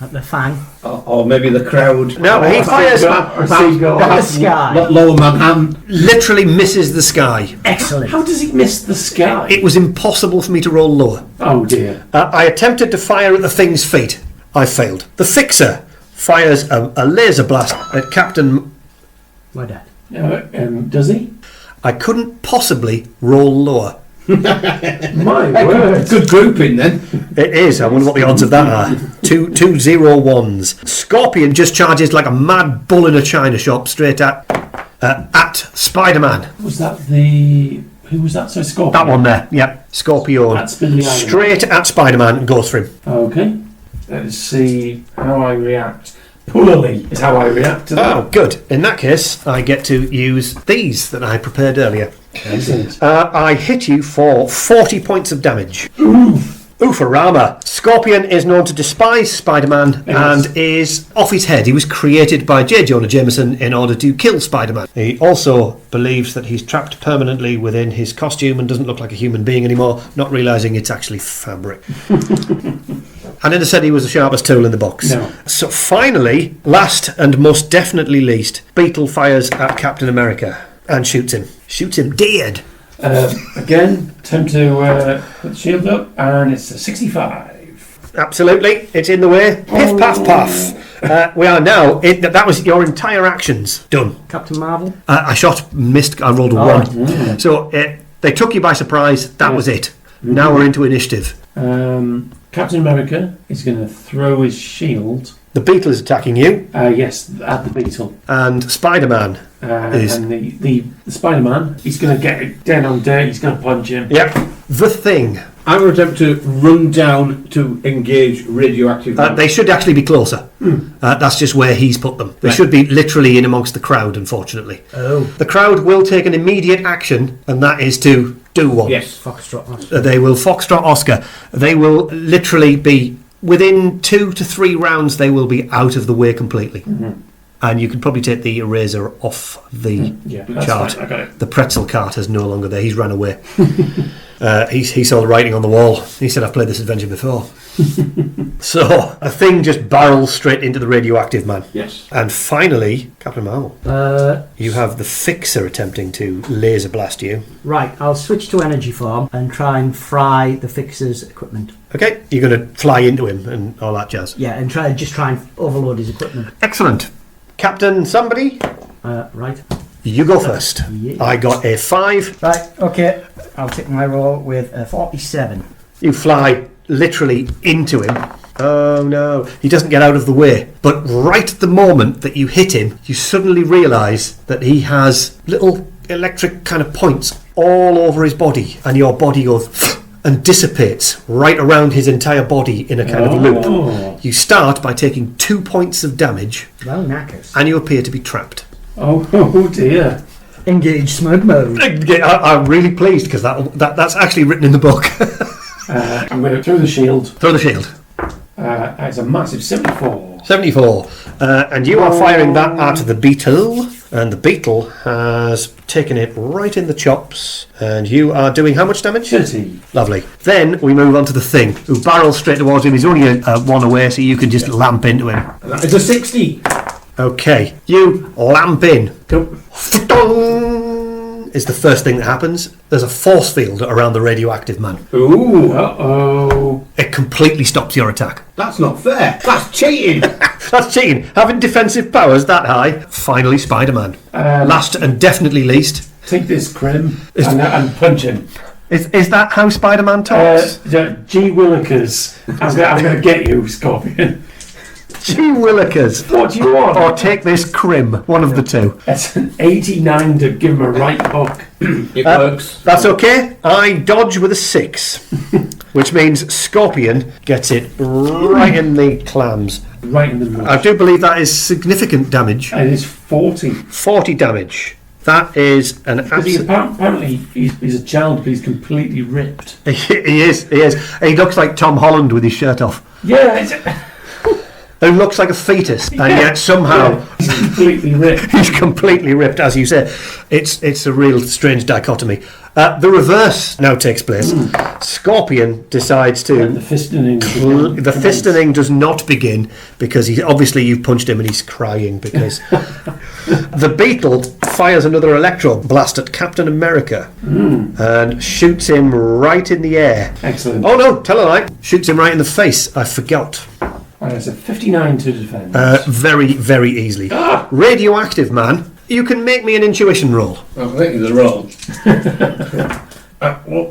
At the fan. Or maybe the crowd. No, he fires The sky. Lower Manhattan. literally misses the sky. Excellent. How does he miss the sky? It was impossible for me to roll lower. Oh dear. I attempted to fire at the thing's feet. I failed. The fixer fires a laser blast at Captain. My dad. Does he? I couldn't possibly roll lower. My word. Good grouping then. It is. I wonder what the odds of that are. 2-0-1s. Scorpion just charges like a mad bull in a china shop straight at Spider-Man. Was that the... Who was that? So Scorpion? That one there. Yep. Scorpion. That's Billy Island. Straight at Spider-Man and goes for him. Okay. Let's see how I react. Poorly is how I react to that. Oh, good. In that case, I get to use these that I prepared earlier. Excellent. I hit you for 40 points of damage. Oofarama. Scorpion is known to despise Spider-Man Yes. and is off his head. He was created by J. Jonah Jameson in order to kill Spider-Man. He also believes that he's trapped permanently within his costume and doesn't look like a human being anymore, not realising it's actually fabric. I never said he was the sharpest tool in the box. No. So finally, last and most definitely least, Beetle fires at Captain America and shoots him. Shoots him dead. Again, attempt to put the shield up, and it's a 65. Absolutely, it's in the way. Piff, paff, puff. We are now. That was your entire actions done. Captain Marvel. I missed. I rolled a 1. So they took you by surprise. That was it. Now we're into initiative. Captain America is going to throw his shield. The Beetle is attacking you, Yes, at the Beetle. and Spider-Man is. And the Spider-Man, he's going to get it down on dirt, he's going to punch him. Yep. The Thing. I'm going to attempt to run down to engage radioactive. They should actually be closer. That's just where he's put them. They Right. should be literally in amongst the crowd, unfortunately. Oh. The crowd will take an immediate action, and that is to do one. Yes. Foxtrot. Oscar. They will Foxtrot Oscar. They will literally be, within 2 to 3 rounds, they will be out of the way completely. And you can probably take the eraser off the Yeah, that's chart. fine, I got it. The pretzel cart is no longer there. He's ran away. He saw the writing on the wall. He said, I've played this adventure before. So the Thing just barrels straight into the radioactive man. Yes. And finally, Captain Marvel, you have the Fixer attempting to laser blast you. Right, I'll switch to energy form and try and fry the Fixer's equipment. Okay, you're going to fly into him and all that jazz. Yeah, and try and overload his equipment. Excellent. Captain somebody, Right. you go first. Yeah. I got a 5. Right, okay. I'll take my roll with a 47. You fly literally into him. Oh no, he doesn't get out of the way. But right at the moment that you hit him, you suddenly realise that he has little electric kind of points all over his body, and your body goes and dissipates right around his entire body in a kind of loop. You start by taking 2 points of damage, Well, knackers. and you appear to be trapped. Oh dear. Engage smug mode. I'm really pleased because that's actually written in the book. I'm going to throw the shield. Throw the shield. It's a massive 74. 74. And you are firing that at the Beetle. And the Beetle has taken it right in the chops. And you are doing how much damage? 30. Lovely. Then we move on to the Thing, who barrels straight towards him. He's only one away, so you can just lamp into him. It's a 60. Okay. You lamp in. Go. Is the first thing that happens. There's a force field around the radioactive man. Ooh, Uh-oh. It completely stops your attack. that's not fair. That's cheating. That's cheating. Having defensive powers that high. Finally, Spider-Man. Last and definitely least. Take this, Krim, and punch him. Is that how Spider-Man talks? Gee Willikers. I'm going to get you, Scorpion. Gee willikers. What do you want? Or take this crim. One of the two. That's an 89 to give him a right hook. It works. That's okay. I dodge with a 6. Which means Scorpion gets it right in the clams. Right in the middle. I do believe that is significant damage. It is 40. 40 damage. That is an Apparently he's a child, but he's completely ripped. He is. He looks like Tom Holland with his shirt off. Yeah, Who looks like a fetus, and yet somehow he's completely ripped. he's completely ripped, as you say. It's a real strange dichotomy. The reverse now takes place. Scorpion decides to... And the fistoning. The fistoning does not begin because you've punched him and he's crying because the beetle fires another electro blast at Captain America and shoots him right in the air. Excellent. Oh no, tell a lie. Shoots him right in the face. I forgot. And it's a 59 to defend. Very, very easily. Radioactive man, you can make me an intuition roll. I think it's a roll.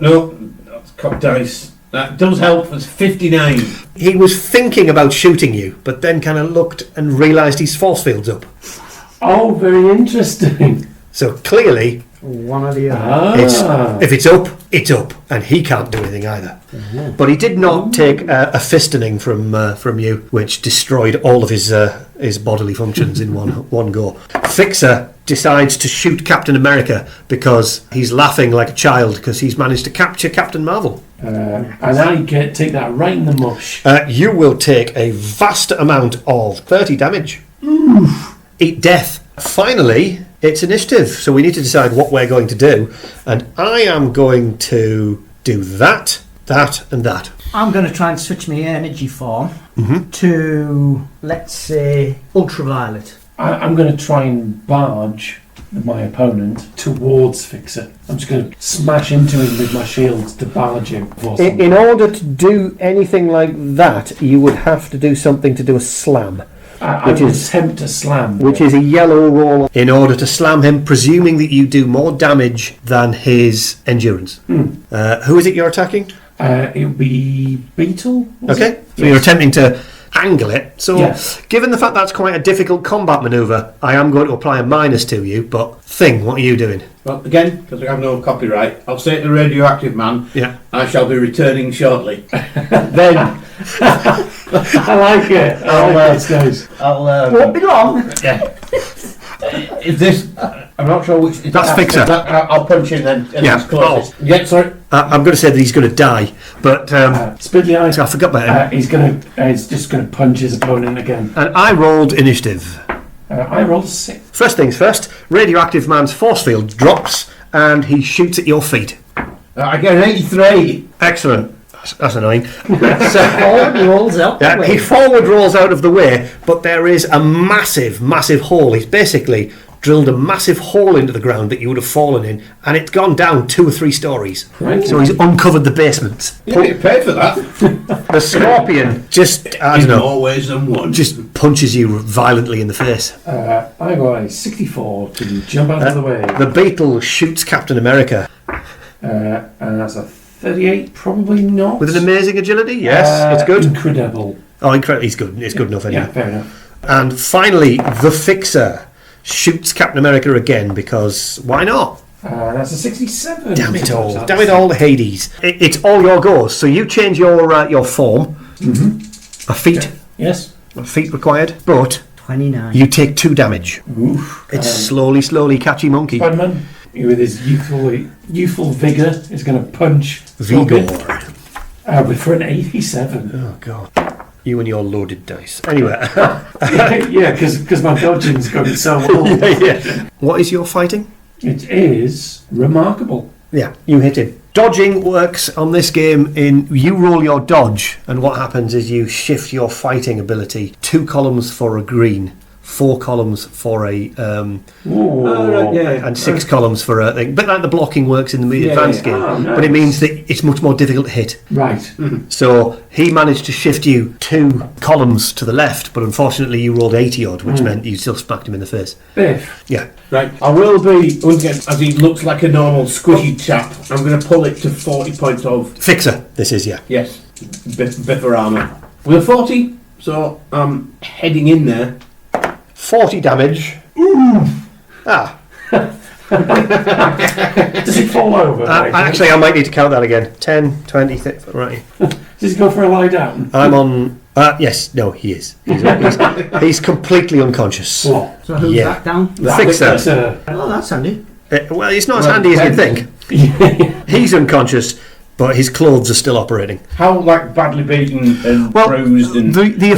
No, that's cocked dice. That does help. It's 59. He was thinking about shooting you, but then kind of looked and realised his force field's up. Oh, very interesting. So clearly, One or the other. if it's up, it's up, and he can't do anything either. But he did not take a fistoning from you, which destroyed all of his bodily functions in one go. Fixer decides to shoot Captain America because he's laughing like a child because he's managed to capture Captain Marvel. And I take that right in the mush. You will take a vast amount of 30 damage. Eat death. Finally, it's initiative, so we need to decide what we're going to do. And I am going to do that, and that. I'm going to try and switch my energy form to, let's say, ultraviolet. I'm going to try and barge my opponent towards Fixer. I'm just going to smash into him with my shield to barge him. In order to do anything like that, you would have to do something to do a slam. I would attempt a slam. Which is a yellow roll in order to slam him, presuming that you do more damage than his endurance. Who is it you're attacking? It would be Beetle. Okay, so Yes. you're attempting to angle it. So, Yes. given the fact that's quite a difficult combat manoeuvre, I am going to apply a minus to you. But Thing, what are you doing? Well, again, because I have no copyright, I'll say to the radioactive man, Yeah. I shall be returning shortly. Then I like it. I like this, guys. Won't be long. Yeah. Is this? I'm not sure which. That's Fixer. I'll punch in then. Yeah. It's closest. Yeah. Sorry. I'm going to say that he's going to die, but Spidly Eyes. I forgot about him. He's just going to punch his opponent again. And I rolled initiative. I rolled a 6. First things first, radioactive man's force field drops and he shoots at your feet. I get an 83. Excellent. That's annoying. Forward rolls out the Yeah, way. he forward rolls out of the way, but there is a massive, massive hole. He's basically drilled a massive hole into the ground that you would have fallen in, and it's gone down 2 or 3 stories. Right. So he's uncovered the basement. You get paid for that. The Scorpion just, I don't In know, more ways than one. just punches you violently in the face. I got a 64 to jump out of the way. The Beetle shoots Captain America. And that's a 38, probably not. With an amazing agility? Yes, it's good. Incredible. Oh, incredible. He's good. It's good enough anyway. Yeah, fair enough. And finally, the Fixer shoots Captain America again because why not? That's a 67. Damn it all! Damn it all, Hades! It's all your goes. So you change your form. A feat. Yes. A feat required, but 29. you take 2 damage. Oof. It's slowly catchy monkey. Spider-Man, with his youthful vigour, is going to punch Vigor. Scorpion, for an 87. Oh god. You and your loaded dice. Anyway. Yeah, because my dodging's going so well. Yeah. What is your fighting? It is remarkable. Yeah, you hit him. Dodging works on this game in you roll your dodge, and what happens is you shift your fighting ability 2 columns for a green, 4 columns for a and 6 columns for a thing. But like the blocking works in the advanced game, Oh, nice. but it means that it's much more difficult to hit. Right. So he managed to shift you 2 columns to the left, but unfortunately you rolled 80 odd, which meant you still smacked him in the face. Biff. Yeah. Right. I will be, once again, as he looks like a normal squishy chap, I'm going to pull it to 40 points of... Fixer, this is, yeah. Yes. Biffer armour. With a 40? So I'm heading in there. 40 damage. Ah. Does it fall over? Actually, I might need to count that again. 10, 20, 30, right. Does he go for a lie down? I'm on... yes, no, he is. He's completely unconscious. What? So who's that down? The fixer. Oh, that's handy. Well, it's not as handy as you think. He's unconscious, but his clothes are still operating. How badly beaten and bruised and the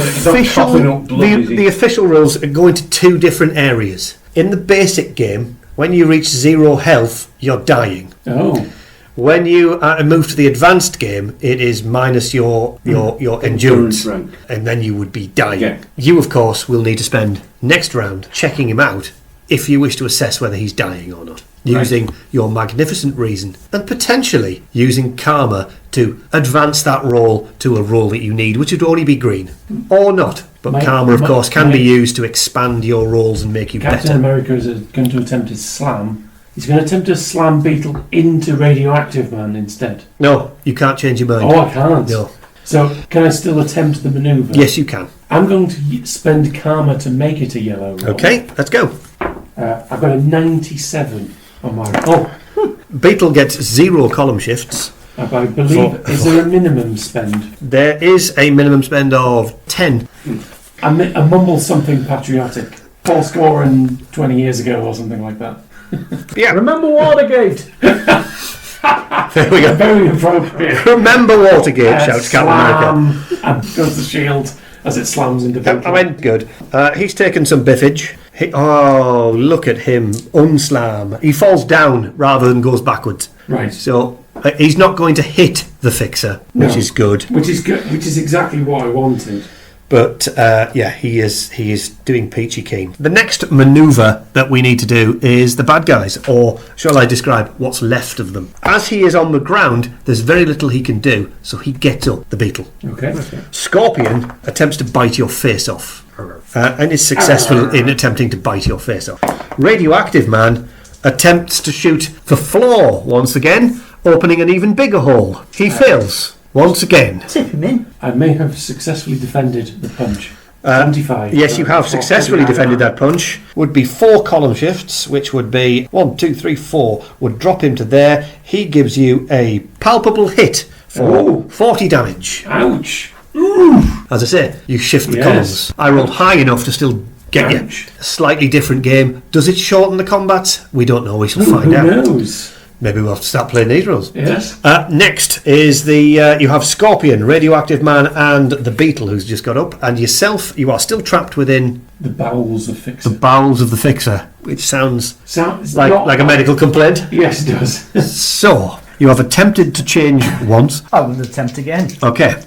official rules go into two different areas. In the basic game, when you reach 0 health, you're dying. Oh. When you move to the advanced game, it is minus your endurance, rank. and then you would be dying. Yeah. You, of course, will need to spend next round checking him out if you wish to assess whether he's dying or not, using your magnificent reason and potentially using karma to advance that roll to a roll that you need, which would only be green or not. But karma, of course, can be used to expand your rolls and make you Captain better. America is going to attempt his slam. He's going to attempt to slam Beetle into Radioactive Man instead. No, you can't change your mind. Oh, I can't. No. So, can I still attempt the manoeuvre? Yes, you can. I'm going to spend karma to make it a yellow roll. Okay, let's go. I've got a 97 on my roll. Beetle gets 0 column shifts. I believe, is there a minimum spend? There is a minimum spend of 10. I mumble something patriotic. Paul Scoren 20 years ago or something like that. Yeah. Remember Watergate? There we go. Very appropriate. Remember Watergate, shouts Captain America. And goes the shield as it slams into Beetle. I mean, good. He's taken some biffage. Oh, look at him. Unslam. He falls down rather than goes backwards. Right. So he's not going to hit the fixer, which is good. Which is good. Which is exactly what I wanted. But he is doing peachy keen. The next manoeuvre that we need to do is the bad guys, or shall I describe what's left of them? As he is on the ground, there's very little he can do, so he gets up, the Beetle. Okay. Scorpion attempts to bite your face off, and is successful in attempting to bite your face off. Radioactive Man attempts to shoot the floor once again, opening an even bigger hole. He fails. Once again. Tip him in. I may have successfully defended the punch. 25. Yes, you have successfully defended that punch. Would be 4 column shifts, which would be 1, 2, 3, 4. Would drop him to there. He gives you a palpable hit for 40 damage. Ouch. As I say, you shift the Yes. columns. I rolled high enough to still get you. Ouch. A slightly different game. Does it shorten the combat? We don't know. We shall find Who out. knows? Maybe we'll have to start playing these rules. Yes. Next is the you have Scorpion, Radioactive Man, and the Beetle, who's just got up, and yourself. You are still trapped within The bowels of Fixer. the bowels of the Fixer, which sounds Sounds like a medical complaint. Yes, it does. So you have attempted to change once. I will attempt again. Okay.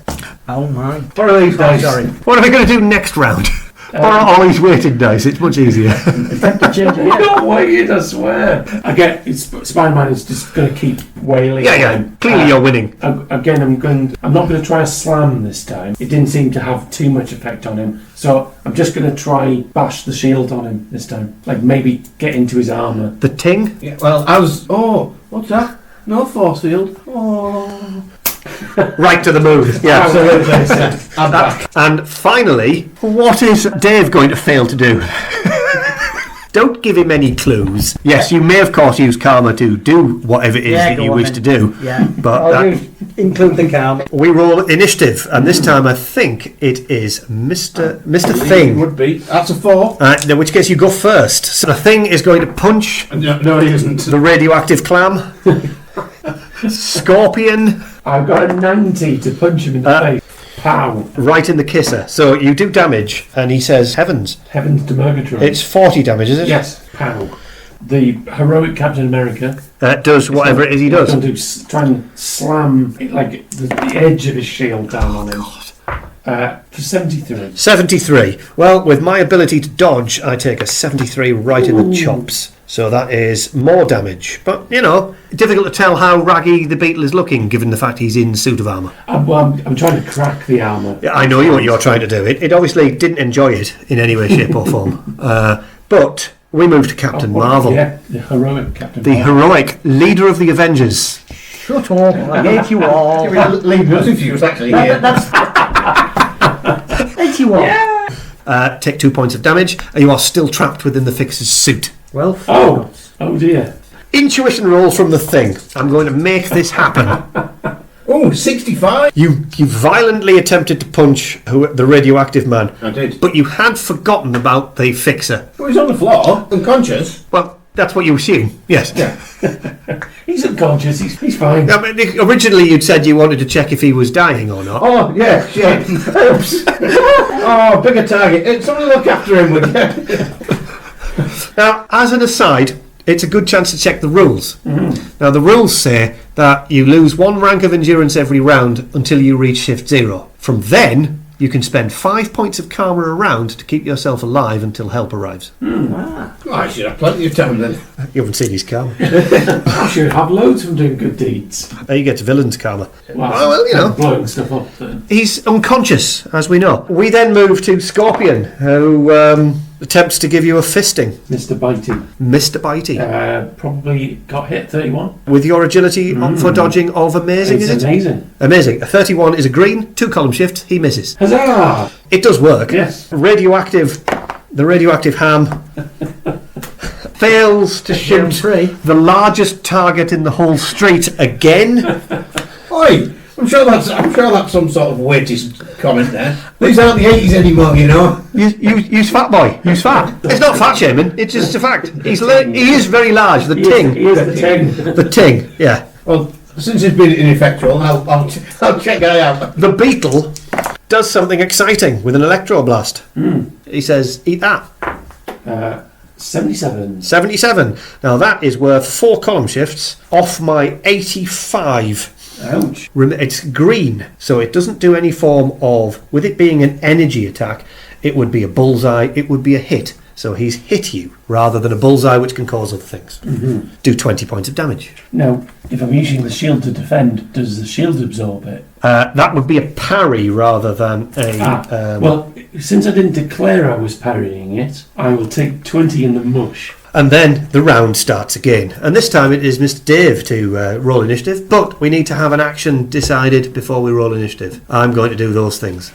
Oh my. What are these dice? Sorry. What are we going to do next round? Or all these weighted dice? It's much easier. Attempt to change again. Not weighted, I swear. Again, Spider-Man is just going to keep wailing. Yeah. Clearly, you're winning. Again, I'm not going to try a slam this time. It didn't seem to have too much effect on him, so I'm just going to try bash the shield on him this time. Like maybe get into his armour. The Ting. Yeah, well, I was. Oh, what's that? No force field. Oh. Right to the moon. Yeah. Absolutely. I'm back. And finally, what is Dave going to fail to do? Don't give him any clues. Yes, you may of course use karma to do whatever it is that go you on wish then. to do. Yeah. But I'll include the karma. we roll initiative, and this time I think it is Mr. It Thing. would be. That's a 4. In which case you go first. So the Thing is going to punch No, it isn't. the radioactive clam. Scorpion I've got a 90 to punch him in the face. Pow. right in the kisser. So you do damage, and he says, "Heavens, Heavens to Murgatroyd. it's 40 damage, is it?" Yes. Pow. The heroic Captain America Does whatever it is he does. going to try and slam like the edge of his shield down on him. For 73. 73. Well, with my ability to dodge, I take a 73 right in the chops. So that is more damage. But, difficult to tell how raggy the Beetle is looking, given the fact he's in suit of armour. I'm trying to crack the armour. Yeah, I know what you're trying to do. It obviously didn't enjoy it in any way, shape or form. But we move to Captain Marvel. Yeah, the heroic Captain The Marvel. heroic leader of the Avengers. Shut up. I hate you all. Leave us if you was actually here. That's 81. Take 2 points of damage, and you are still trapped within the fixer's suit. Well, Oh dear. Intuition roll from the thing. I'm going to make this happen. Oh, 65. You violently attempted to punch the radioactive man. I did. But you had forgotten about the fixer. Oh, he's on the floor, unconscious. Well, that's what you assume. Yes. Yeah. He's unconscious. He's fine. I mean, originally you'd said you wanted to check if he was dying or not. Oh, yeah, shit. Oops. Oh, bigger target. Somebody look after him, would you? Now, as an aside, it's a good chance to check the rules. Mm-hmm. Now, the rules say that you lose 1 rank of endurance every round until you reach shift 0. From then, you can spend 5 points of karma a round to keep yourself alive until help arrives. Oh, I should have plenty of time then. You haven't seen his karma. I should have loads from doing good deeds. He gets villain's karma. Well, you know. blowing stuff up. Then. He's unconscious, as we know. We then move to Scorpion, who attempts to give you a fisting. Mr. Bitey. Mr. Bitey. Probably got hit 31. With your agility for dodging of amazing, It's is it? amazing. Amazing. A 31 is a green, 2 column shift, he misses. Huzzah! It does work. Yes. The radioactive ham fails to shoot the largest target in the whole street again. Oi! I'm sure that's some sort of weighty comment there. These aren't the 80s anymore, you know. Use fat boy. Use fat. It's not fat shaming. It's just a fact. He is very large. The ting. He is the ting. The ting. Yeah. Well, since it's been ineffectual, I'll check that out. The beetle does something exciting with an electroblast. He says, "Eat that." 77. 77. Now that is worth 4 column shifts off my 85. Ouch. It's green, so it doesn't do any form of, with it being an energy attack, it would be a bullseye, it would be a hit. So he's hit you, rather than a bullseye which can cause other things. Do 20 points of damage. Now, if I'm using the shield to defend, does the shield absorb it? That would be a parry rather than a... well, since I didn't declare I was parrying it, I will take 20 in the mush. And then the round starts again. And this time it is Mr. Dave to roll initiative, but we need to have an action decided before we roll initiative. I'm going to do those things.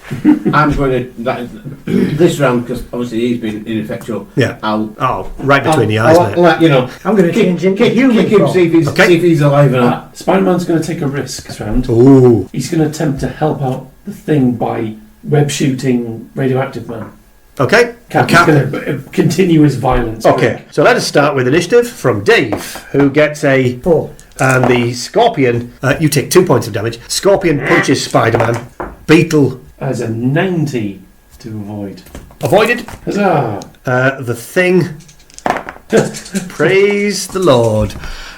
I'm going to... this round, because obviously he's been ineffectual. Yeah. I'll right between the eyes, mate. let you know. I'm going to change into Kick him, see if he's alive or not. Spider-Man's going to take a risk this round. Ooh. He's going to attempt to help out the thing by web shooting radioactive man. Okay. Cap's going to continue his violence. Okay, so let us start with initiative from Dave, who gets a 4. And the Scorpion, you take 2 points of damage. Scorpion punches Spider-Man. Beetle As a 90 to avoid. avoided. Huzzah! The Thing, praise the Lord.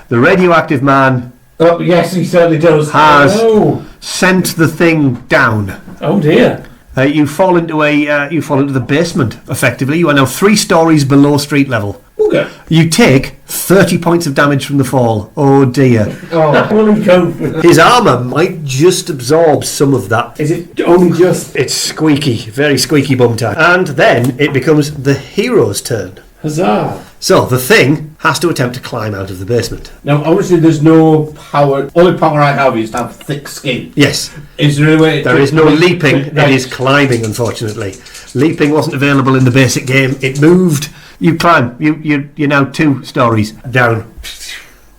The radioactive man Oh, yes, he certainly does. has Oh! sent the Thing down. Oh dear. You fall into the basement. Effectively, you are now 3 stories below street level. Okay. You take 30 points of damage from the fall. Oh dear. Oh, Will he cope with His armour might just absorb some of that. Is it only just... It's squeaky, very squeaky bum time. And then it becomes the hero's turn. Huzzah! So the Thing has to attempt to climb out of the basement. now, obviously, there's no power. Only power I have is to have thick skin. Yes, Is there any way? there is no leaping, it Right. is climbing, unfortunately. Leaping wasn't available in the basic game. It moved. You climb. You're now 2 stories down.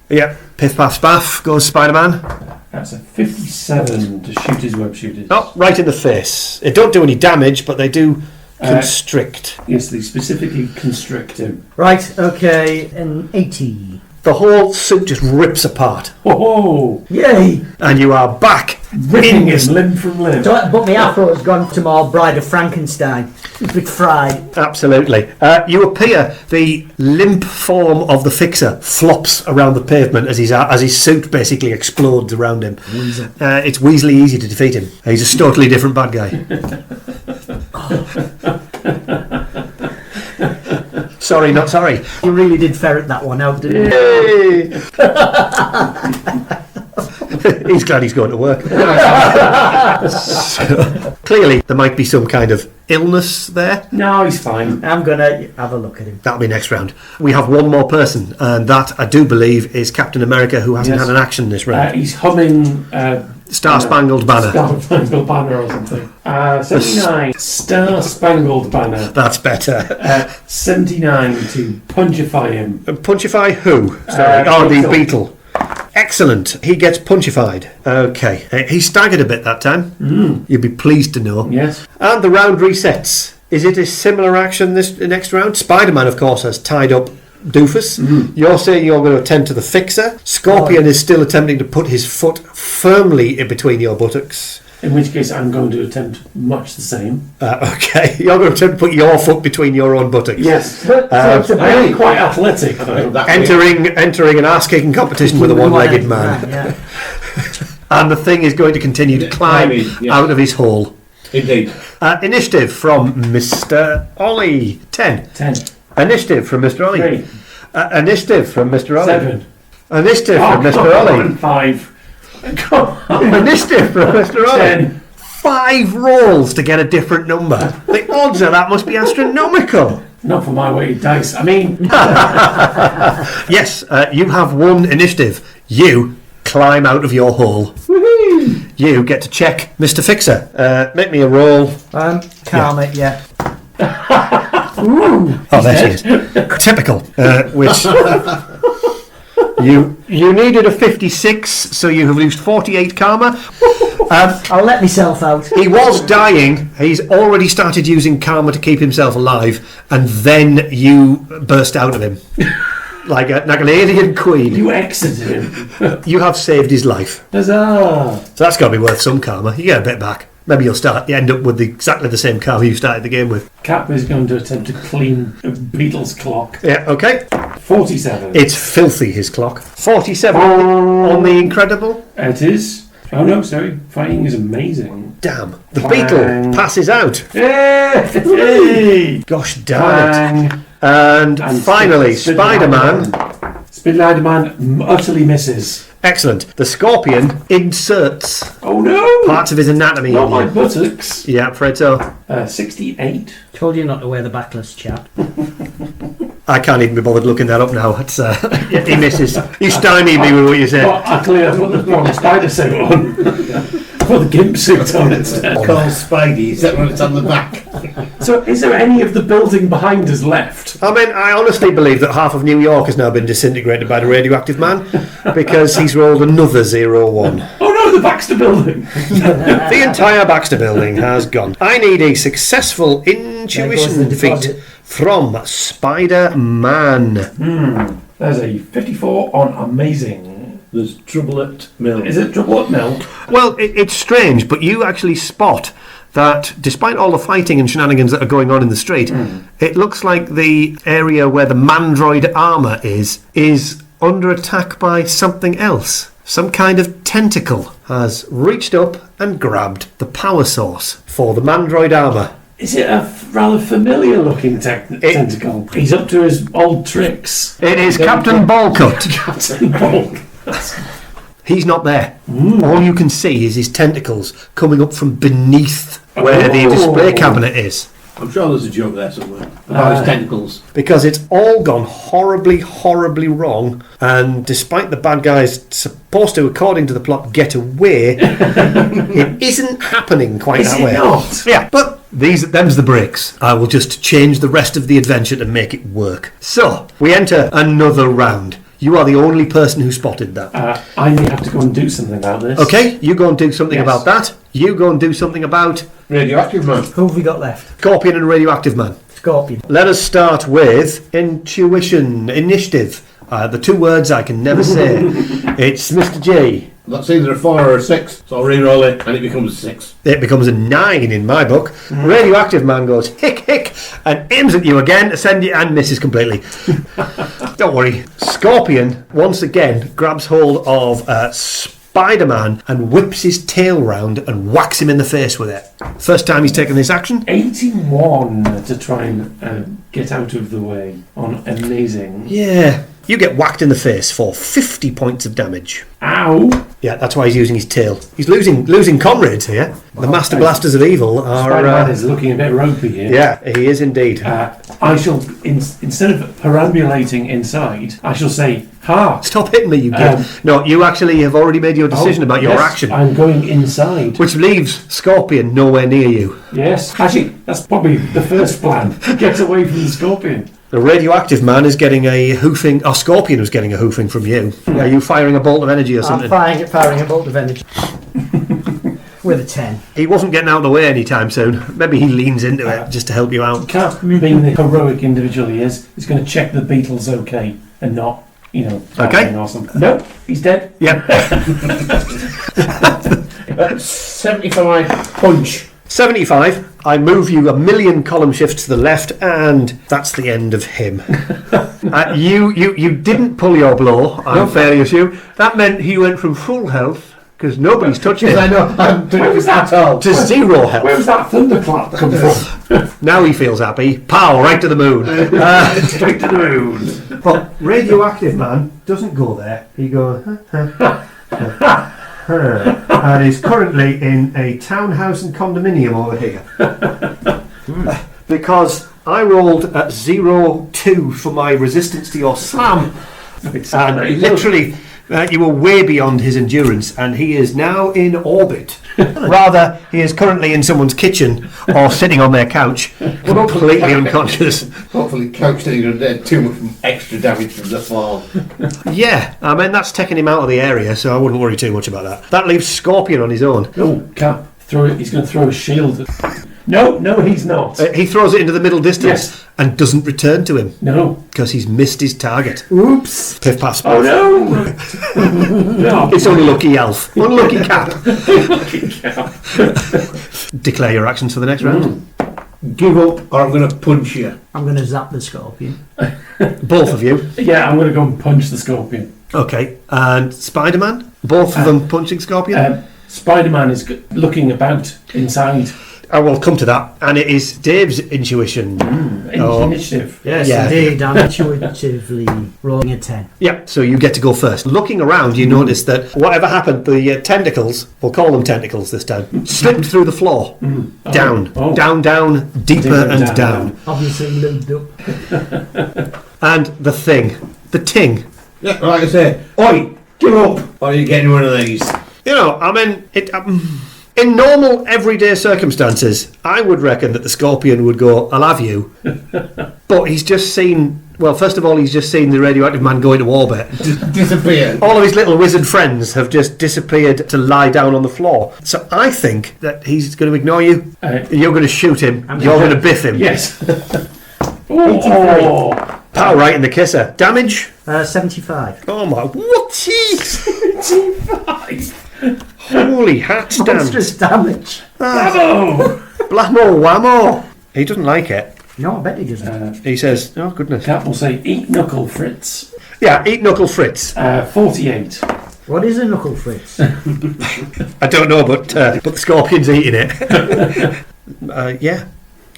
Yep. Piff paff spaff goes Spider-Man. That's a 57 to shoot his web shooters. Oh, right in the face. It don't do any damage, but they do constrict. Yes, they specifically constrict him. Right, okay, an 80. The whole suit just rips apart. Oh, Yay! And you are back ripping in him limb from limb. But my afro has gone to more Bride of Frankenstein. It's been fried. Absolutely. You appear, the limp form of the fixer flops around the pavement as his suit basically explodes around him. It's Weasley easy to defeat him. He's a totally different bad guy. Sorry, not sorry. You really did ferret that one out, didn't you? Yay! He's glad he's going to work. So, clearly, there might be some kind of illness there. No, he's fine. I'm going to have a look at him. That'll be next round. We have one more person, and that, I do believe, is Captain America, who hasn't Yes. had an action this round. He's humming Star Spangled Banner. Star Spangled Banner or something. 79, Star Spangled Banner. That's better. 79 to Punchify him. Punchify who? The Beetle. Excellent. He gets punchified. Okay. He staggered a bit that time. You'd be pleased to know. Yes. And the round resets. Is it a similar action this next round? Spider-Man, of course, has tied up Doofus. You're saying you're going to attend to the fixer. Scorpion is still attempting to put his foot firmly in between your buttocks. In which case, I'm going to attempt much the same. Okay, you're going to attempt to put your foot between your own buttocks. Yes, but I am quite athletic, though. Entering an ass-kicking competition with a one-legged man. Yeah. And the thing is going to continue to climb out of his hole. Indeed. Initiative from Mr. Ollie. 10. Initiative from Mr. Ollie. 3. Initiative from Mr. Ollie. 7. Initiative from Mr. Ollie. 5. Come on. Initiative from Mr. Ollie. 10. 5 rolls to get a different number. The odds of that must be astronomical. Not for my weighted dice. I mean... Yes, you have one initiative. You climb out of your hole. Woohoo! You get to check Mr. Fixer. Make me a roll. Karma, yeah. Ooh, Oh, there she is. Typical. Which you needed a 56, so you have used 48 karma. I'll let myself out. He was dying. He's already started using karma to keep himself alive, and then you burst out of him like an alien queen. You exited him. You have saved his life. Huzzah! So that's got to be worth some karma. You get a bit back. Maybe you end up with exactly the same karma you started the game with. Cap is going to attempt to clean Beetle's clock. Yeah, okay. 47. It's filthy, his clock. 47 on the incredible. It is. Oh no, sorry. Fighting is amazing. Damn. The Bang. Beetle passes out. Hey! Gosh darn it. Bang. And finally, Spider-Man. Spider-Man utterly misses. Excellent. The Scorpion inserts Oh no! parts of his anatomy Not in my you. buttocks. Yeah, I'm afraid so. 68. Told you not to wear the backless, chap. I can't even be bothered looking that up now. It's, he misses. You stymied me with what you said. Oh, I clearly put the wrong spider suit on. Put the gimp suit on instead. Called Spidey, is that when it's on the back? So, is there any of the building behind us left? I mean, I honestly believe that half of New York has now been disintegrated by the radioactive man because he's rolled another 0-1. Oh no, the Baxter building! The entire Baxter building has gone. I need a successful intuition the feat deposit. from Spider-Man. There's a 54 on amazing. There's trouble at Mill. Is it trouble at Mill? Well, it's strange, but you actually spot that despite all the fighting and shenanigans that are going on in the street, it looks like the area where the Mandroid armour is under attack by something else. Some kind of tentacle has reached up and grabbed the power source for the Mandroid armour. Is it a rather familiar looking tentacle? He's up to his old tricks. It is Captain Ballcut. Captain Bulk. He's not there. All you can see is his tentacles coming up from beneath where the display cabinet is. I'm sure there's a joke there somewhere about his tentacles. Because it's all gone horribly, horribly wrong, and despite the bad guys supposed to, according to the plot, get away, it isn't happening quite that way. Not? Yeah, but them's the breaks. I will just change the rest of the adventure to make it work. So, we enter another round. You are the only person who spotted that. I may have to go and do something about this. Okay, you go and do something Yes. about that. You go and do something about Radioactive man. Who have we got left? Scorpion and Radioactive Man. Scorpion. Let us start with initiative. The two words I can never say. It's Mr. J. That's either a 4 or a 6, so I'll re-roll it and it becomes a 6. It becomes a 9 in my book. Radioactive Man goes hick hick and aims at you again to send you and misses completely. Don't worry. Scorpion once again grabs hold of Spider-Man and whips his tail round and whacks him in the face with it. First time he's taken this action. 81 to try and get out of the way on amazing. Yeah. You get whacked in the face for 50 points of damage. Ow! Yeah, that's why he's using his tail. He's losing comrades here. The Master Blasters of Evil are... Spider-Man is looking a bit ropey here. Yeah, he is indeed. I shall, instead of perambulating inside, I shall say, Ha! Stop hitting me, you git. No, you actually have already made your decision about your action. I'm going inside. Which leaves Scorpion nowhere near you. Yes. Actually, that's probably the first plan. Get away from the Scorpion. The radioactive man is getting a hoofing, or Scorpion was getting a hoofing from you. Are you firing a bolt of energy or something? I'm firing a bolt of energy. With a 10. He wasn't getting out of the way anytime soon. Maybe he leans into it just to help you out. Cap, being the heroic individual he is going to check the beetle's okay and not, Okay. Awesome. Nope, he's dead. Yep. 75 punch. 75. I move you a million column shifts to the left, and that's the end of him. You didn't pull your blow, I'm fairly assume. That meant he went from full health, because nobody's touched him, I know, I'm doing it at all. to 0 health. Where was that thunderclap come from? Now he feels happy. Pow, right to the moon. Straight to the moon. But radioactive man doesn't go there. He goes, and is currently in a townhouse and condominium over here. Because I rolled at 0-2 for my resistance to your slam. And literally, you were way beyond his endurance, and he is now in orbit. Rather, he is currently in someone's kitchen or sitting on their couch, completely unconscious. Hopefully, couch sitting on there too much extra damage from the fall. Yeah, I mean, that's taking him out of the area, so I wouldn't worry too much about that. That leaves Scorpion on his own. Oh, Cap, throw it. He's going to throw a shield. No, he's not. He throws it into the middle distance and doesn't return to him. No. Because he's missed his target. Oops. Piff pass. Oh no! No. It's unlucky elf. Unlucky cat. Unlucky Cap. Declare your actions for the next round. Give up, or I'm going to punch you. I'm going to zap the Scorpion. Both of you. Yeah, I'm going to go and punch the Scorpion. Okay. And Spider-Man? Both of them punching Scorpion? Spider-Man is looking about inside. I will come to that. And it is Dave's intuition. Initiative. Yes, Yeah. indeed. I'm intuitively rolling a 10. Yeah, so you get to go first. Looking around, you notice that whatever happened, the tentacles, we'll call them tentacles this time, slipped through the floor. Down, down, deeper and down. Obviously lubed up. And the ting. Yeah, like I say, oi, give up, or are you getting one of these? You know, I mean, in normal, everyday circumstances, I would reckon that the Scorpion would go, I'll have you. But he's just seen, well, first of all, he's just seen the radioactive man go into orbit. Disappear. All of his little wizard friends have just disappeared to lie down on the floor. So I think that he's going to ignore you. You're going to shoot him. You're going to biff him. Yes. Pow, right in the kisser. Damage? 75. Oh my, what? 75. Holy hat stand. Monstrous damage. Bravo! Blammo, whammo. He doesn't like it. No, I bet he doesn't. He says, oh goodness. Cap will say, eat knuckle, Fritz. Yeah, eat knuckle Fritz. 48. What is a knuckle Fritz? I don't know, but the Scorpion's eating it. Yeah.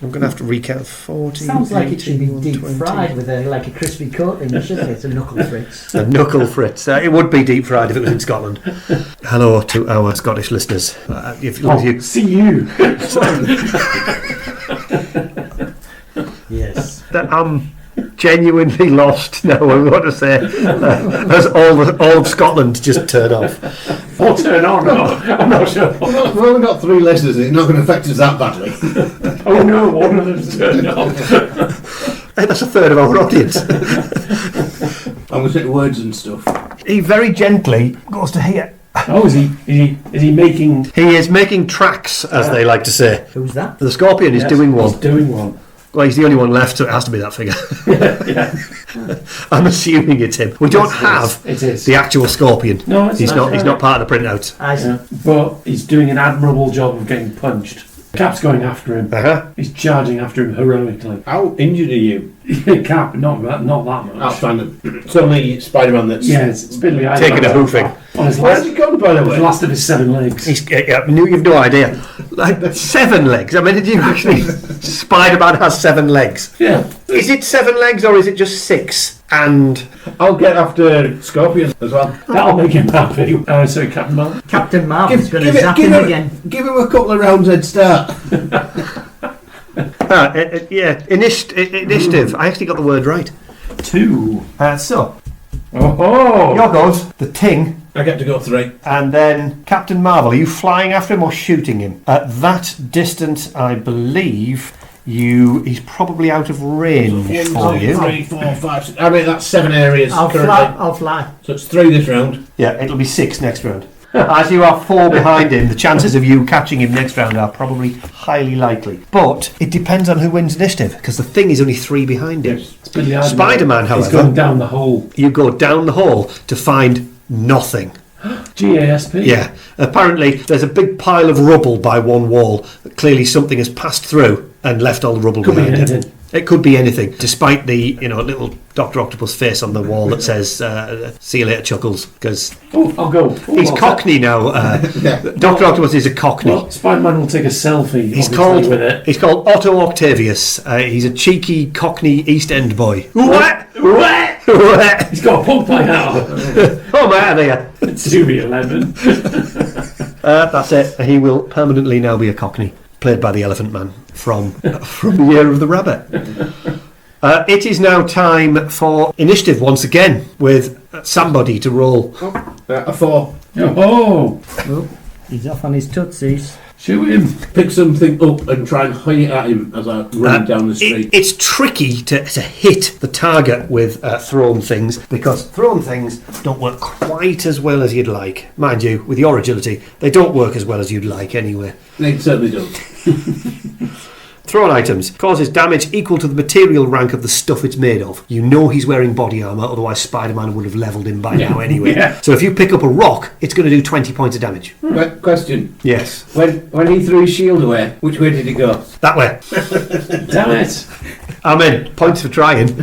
I'm going to have to recount 40. Sounds like it should be 18, deep 20. fried with a crispy coating, shouldn't it? It's a knuckle Fritz. A knuckle Fritz. It would be deep fried if it was in Scotland. Hello to our Scottish listeners. See you. Yes. I'm genuinely lost now. I want to say, as all of Scotland just turned off. Or turn on. No, I'm not sure. We've only got 3 listeners, it's not going to affect us that badly. Oh no, one of them's turned off. Hey, that's a third of our audience. I'm going to say words and stuff. He very gently goes to here. Oh, is he making... He is making tracks, as they like to say. Who's that? The Scorpion is doing one. He's doing one. Well, he's the only one left, so it has to be that figure. Yeah. I'm assuming it's him. We don't have the actual Scorpion. No, it's he's not. He's not part of the printout. I see. But he's doing an admirable job of getting punched. Cap's going after him. He's charging after him heroically. How injured are you? Cap, not that much. Outstanding. It's only Spider-Man that's... Yeah, it's Spindly Eyes. Taking a hoofing. On his Where's he gone, by the way? the last of his 7 legs. You've no idea. Like 7 legs. I mean, did you actually... Spider-Man has 7 legs. Yeah. Is it 7 legs or is it just 6? And... I'll get after Scorpion as well. That'll make him happy. Sorry, Captain Marvel. Captain Marvel's going to zap him again. Give him a couple of rounds head start. Initiative. I actually got the word right. 2. So, Oh! Your goes. The Ting. I get to go 3. And then Captain Marvel. Are you flying after him or shooting him? At that distance, I believe he's probably out of range for you. 3, 4, 5, 6. I mean, that's 7 areas I'll currently. fly. I'll fly. So it's 3 this round. Yeah, it'll be 6 next round. As you are 4 behind him, the chances of you catching him next round are probably highly likely. But it depends on who wins initiative, because the Thing is only 3 behind him. Yes. Spider-Man, however, he's going down the hole. you go down the hall to find nothing. GASP. Yeah, apparently there's a big pile of rubble by one wall. Clearly something has passed through and left all the rubble Could be behind it. anything. It could be anything, despite the little Dr. Octopus face on the wall that says "See you later, Chuckles," because Oh, I'll go. Oh, he's I'll Cockney now. Dr. Octopus is a Cockney. Well, Spider-Man will take a selfie. He's obviously, with it. Otto Octavius. He's a cheeky Cockney East End boy. What? What? He's got a pump by now. Oh man, there. It's 2v11. That's it. He will permanently now be a Cockney, played by the Elephant Man from the Year of the Rabbit. It is now time for initiative once again, with somebody to roll. A 4. Oh, Oh, he's off on his tootsies. shoot him. Pick something up and try and hit it at him as I run down the street. It's tricky to hit the target with thrown things, because thrown things don't work quite as well as you'd like. Mind you, with your agility, they don't work as well as you'd like anyway. They certainly do. Thrown items causes damage equal to the material rank of the stuff it's made of. You know he's wearing body armour, otherwise Spider-Man would have levelled him by now anyway. Yeah. So if you pick up a rock, it's going to do 20 points of damage. Question. Yes. When he threw his shield away, which way did he go? That way. Damn it. I'm in. Points for trying.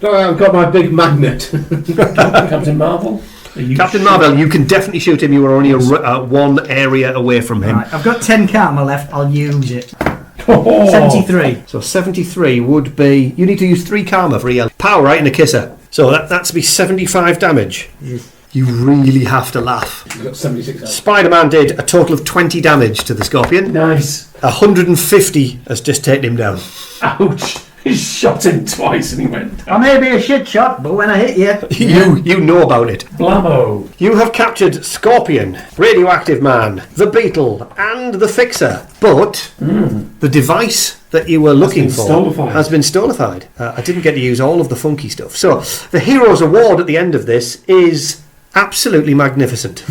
No, I've got my big magnet. Captain Marvel. Captain Marvel, you can definitely shoot him. You are only one area away from him. Right, I've got 10 karma left. I'll use it. Oh. 73. So 73 would be... You need to use 3 karma for EL. Power right in a kisser. So that's be 75 damage. Yes. You really have to laugh. He's got 76 out. Spider-Man did a total of 20 damage to the Scorpion. Nice. 150 has just taken him down. Ouch. He shot him twice and he went. I may be a shit shot, but when I hit you... You know about it. Blammo. You have captured Scorpion, Radioactive Man, the Beetle, and the Fixer. But the device that you were looking for stolified. has been stolified. I didn't get to use all of the funky stuff. So the Hero's Award at the end of this is absolutely magnificent.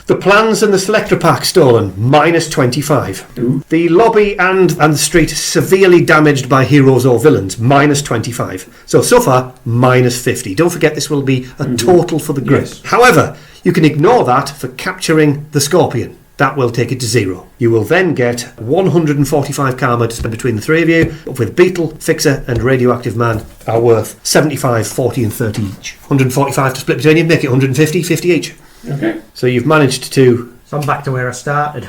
The plans and the selector pack stolen, minus 25. Ooh. The lobby and the street severely damaged by heroes or villains, minus 25. So far, minus 50. Don't forget this will be a total for the group. Yes. However, you can ignore that for capturing the Scorpion. That will take it to 0. You will then get 145 karma to spend between the 3 of you, with Beetle, Fixer and Radioactive Man are worth 75, 40 and 30 each. 145 to split between you, make it 150, 50 each. Okay. So you've managed to... So I'm back to where I started.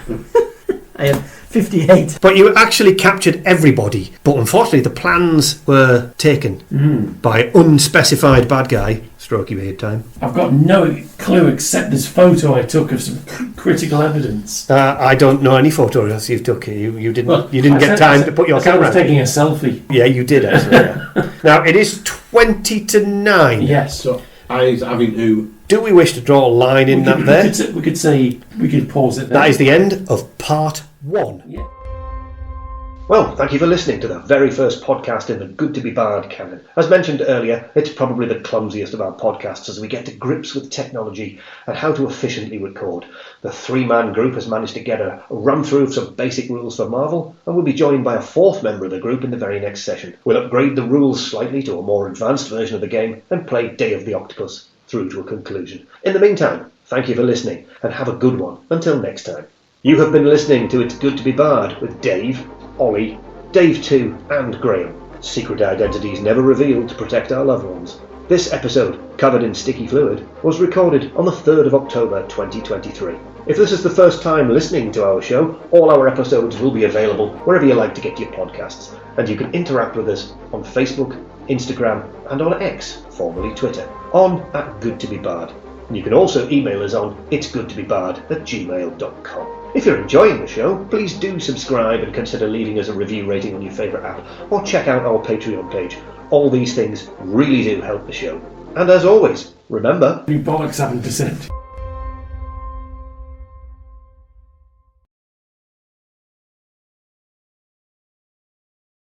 I had 58. But you actually captured everybody. But unfortunately the plans were taken by unspecified bad guy, strokey beard time. I've got no clue except this photo I took of some critical evidence. I don't know any photos you've took. You didn't Well, you didn't get time to put your I said I camera. was taking a selfie. Yeah, you did actually. Yeah. Now it is 20 to 9. Yes. So I was having to. Do we wish to draw a line in that there? We could say we could pause it there. That is the end of part 1. Yeah. Well, thank you for listening to the very first podcast in the Good to Be Bard canon. As mentioned earlier, it's probably the clumsiest of our podcasts as we get to grips with technology and how to efficiently record. The 3-man group has managed to get a run-through of some basic rules for Marvel, and we'll be joined by a 4th member of the group in the very next session. We'll upgrade the rules slightly to a more advanced version of the game and play Day of the Octopus through to a conclusion. In the meantime, thank you for listening and have a good one until next time. You have been listening to It's Good to Be Bard with Dave, Ollie, Dave 2 and Graham. Secret identities never revealed to protect our loved ones. This episode, covered in sticky fluid, was recorded on the 3rd of October 2023. If this is the first time listening to our show, all our episodes will be available wherever you like to get your podcasts, and you can interact with us on Facebook, Instagram and on X, formerly Twitter, on @GoodToBeBard. And you can also email us on itsgoodtobebard@gmail.com. If you're enjoying the show, please do subscribe and consider leaving us a review rating on your favourite app, or check out our Patreon page. All these things really do help the show. And as always, Remember, You bollocks 7%.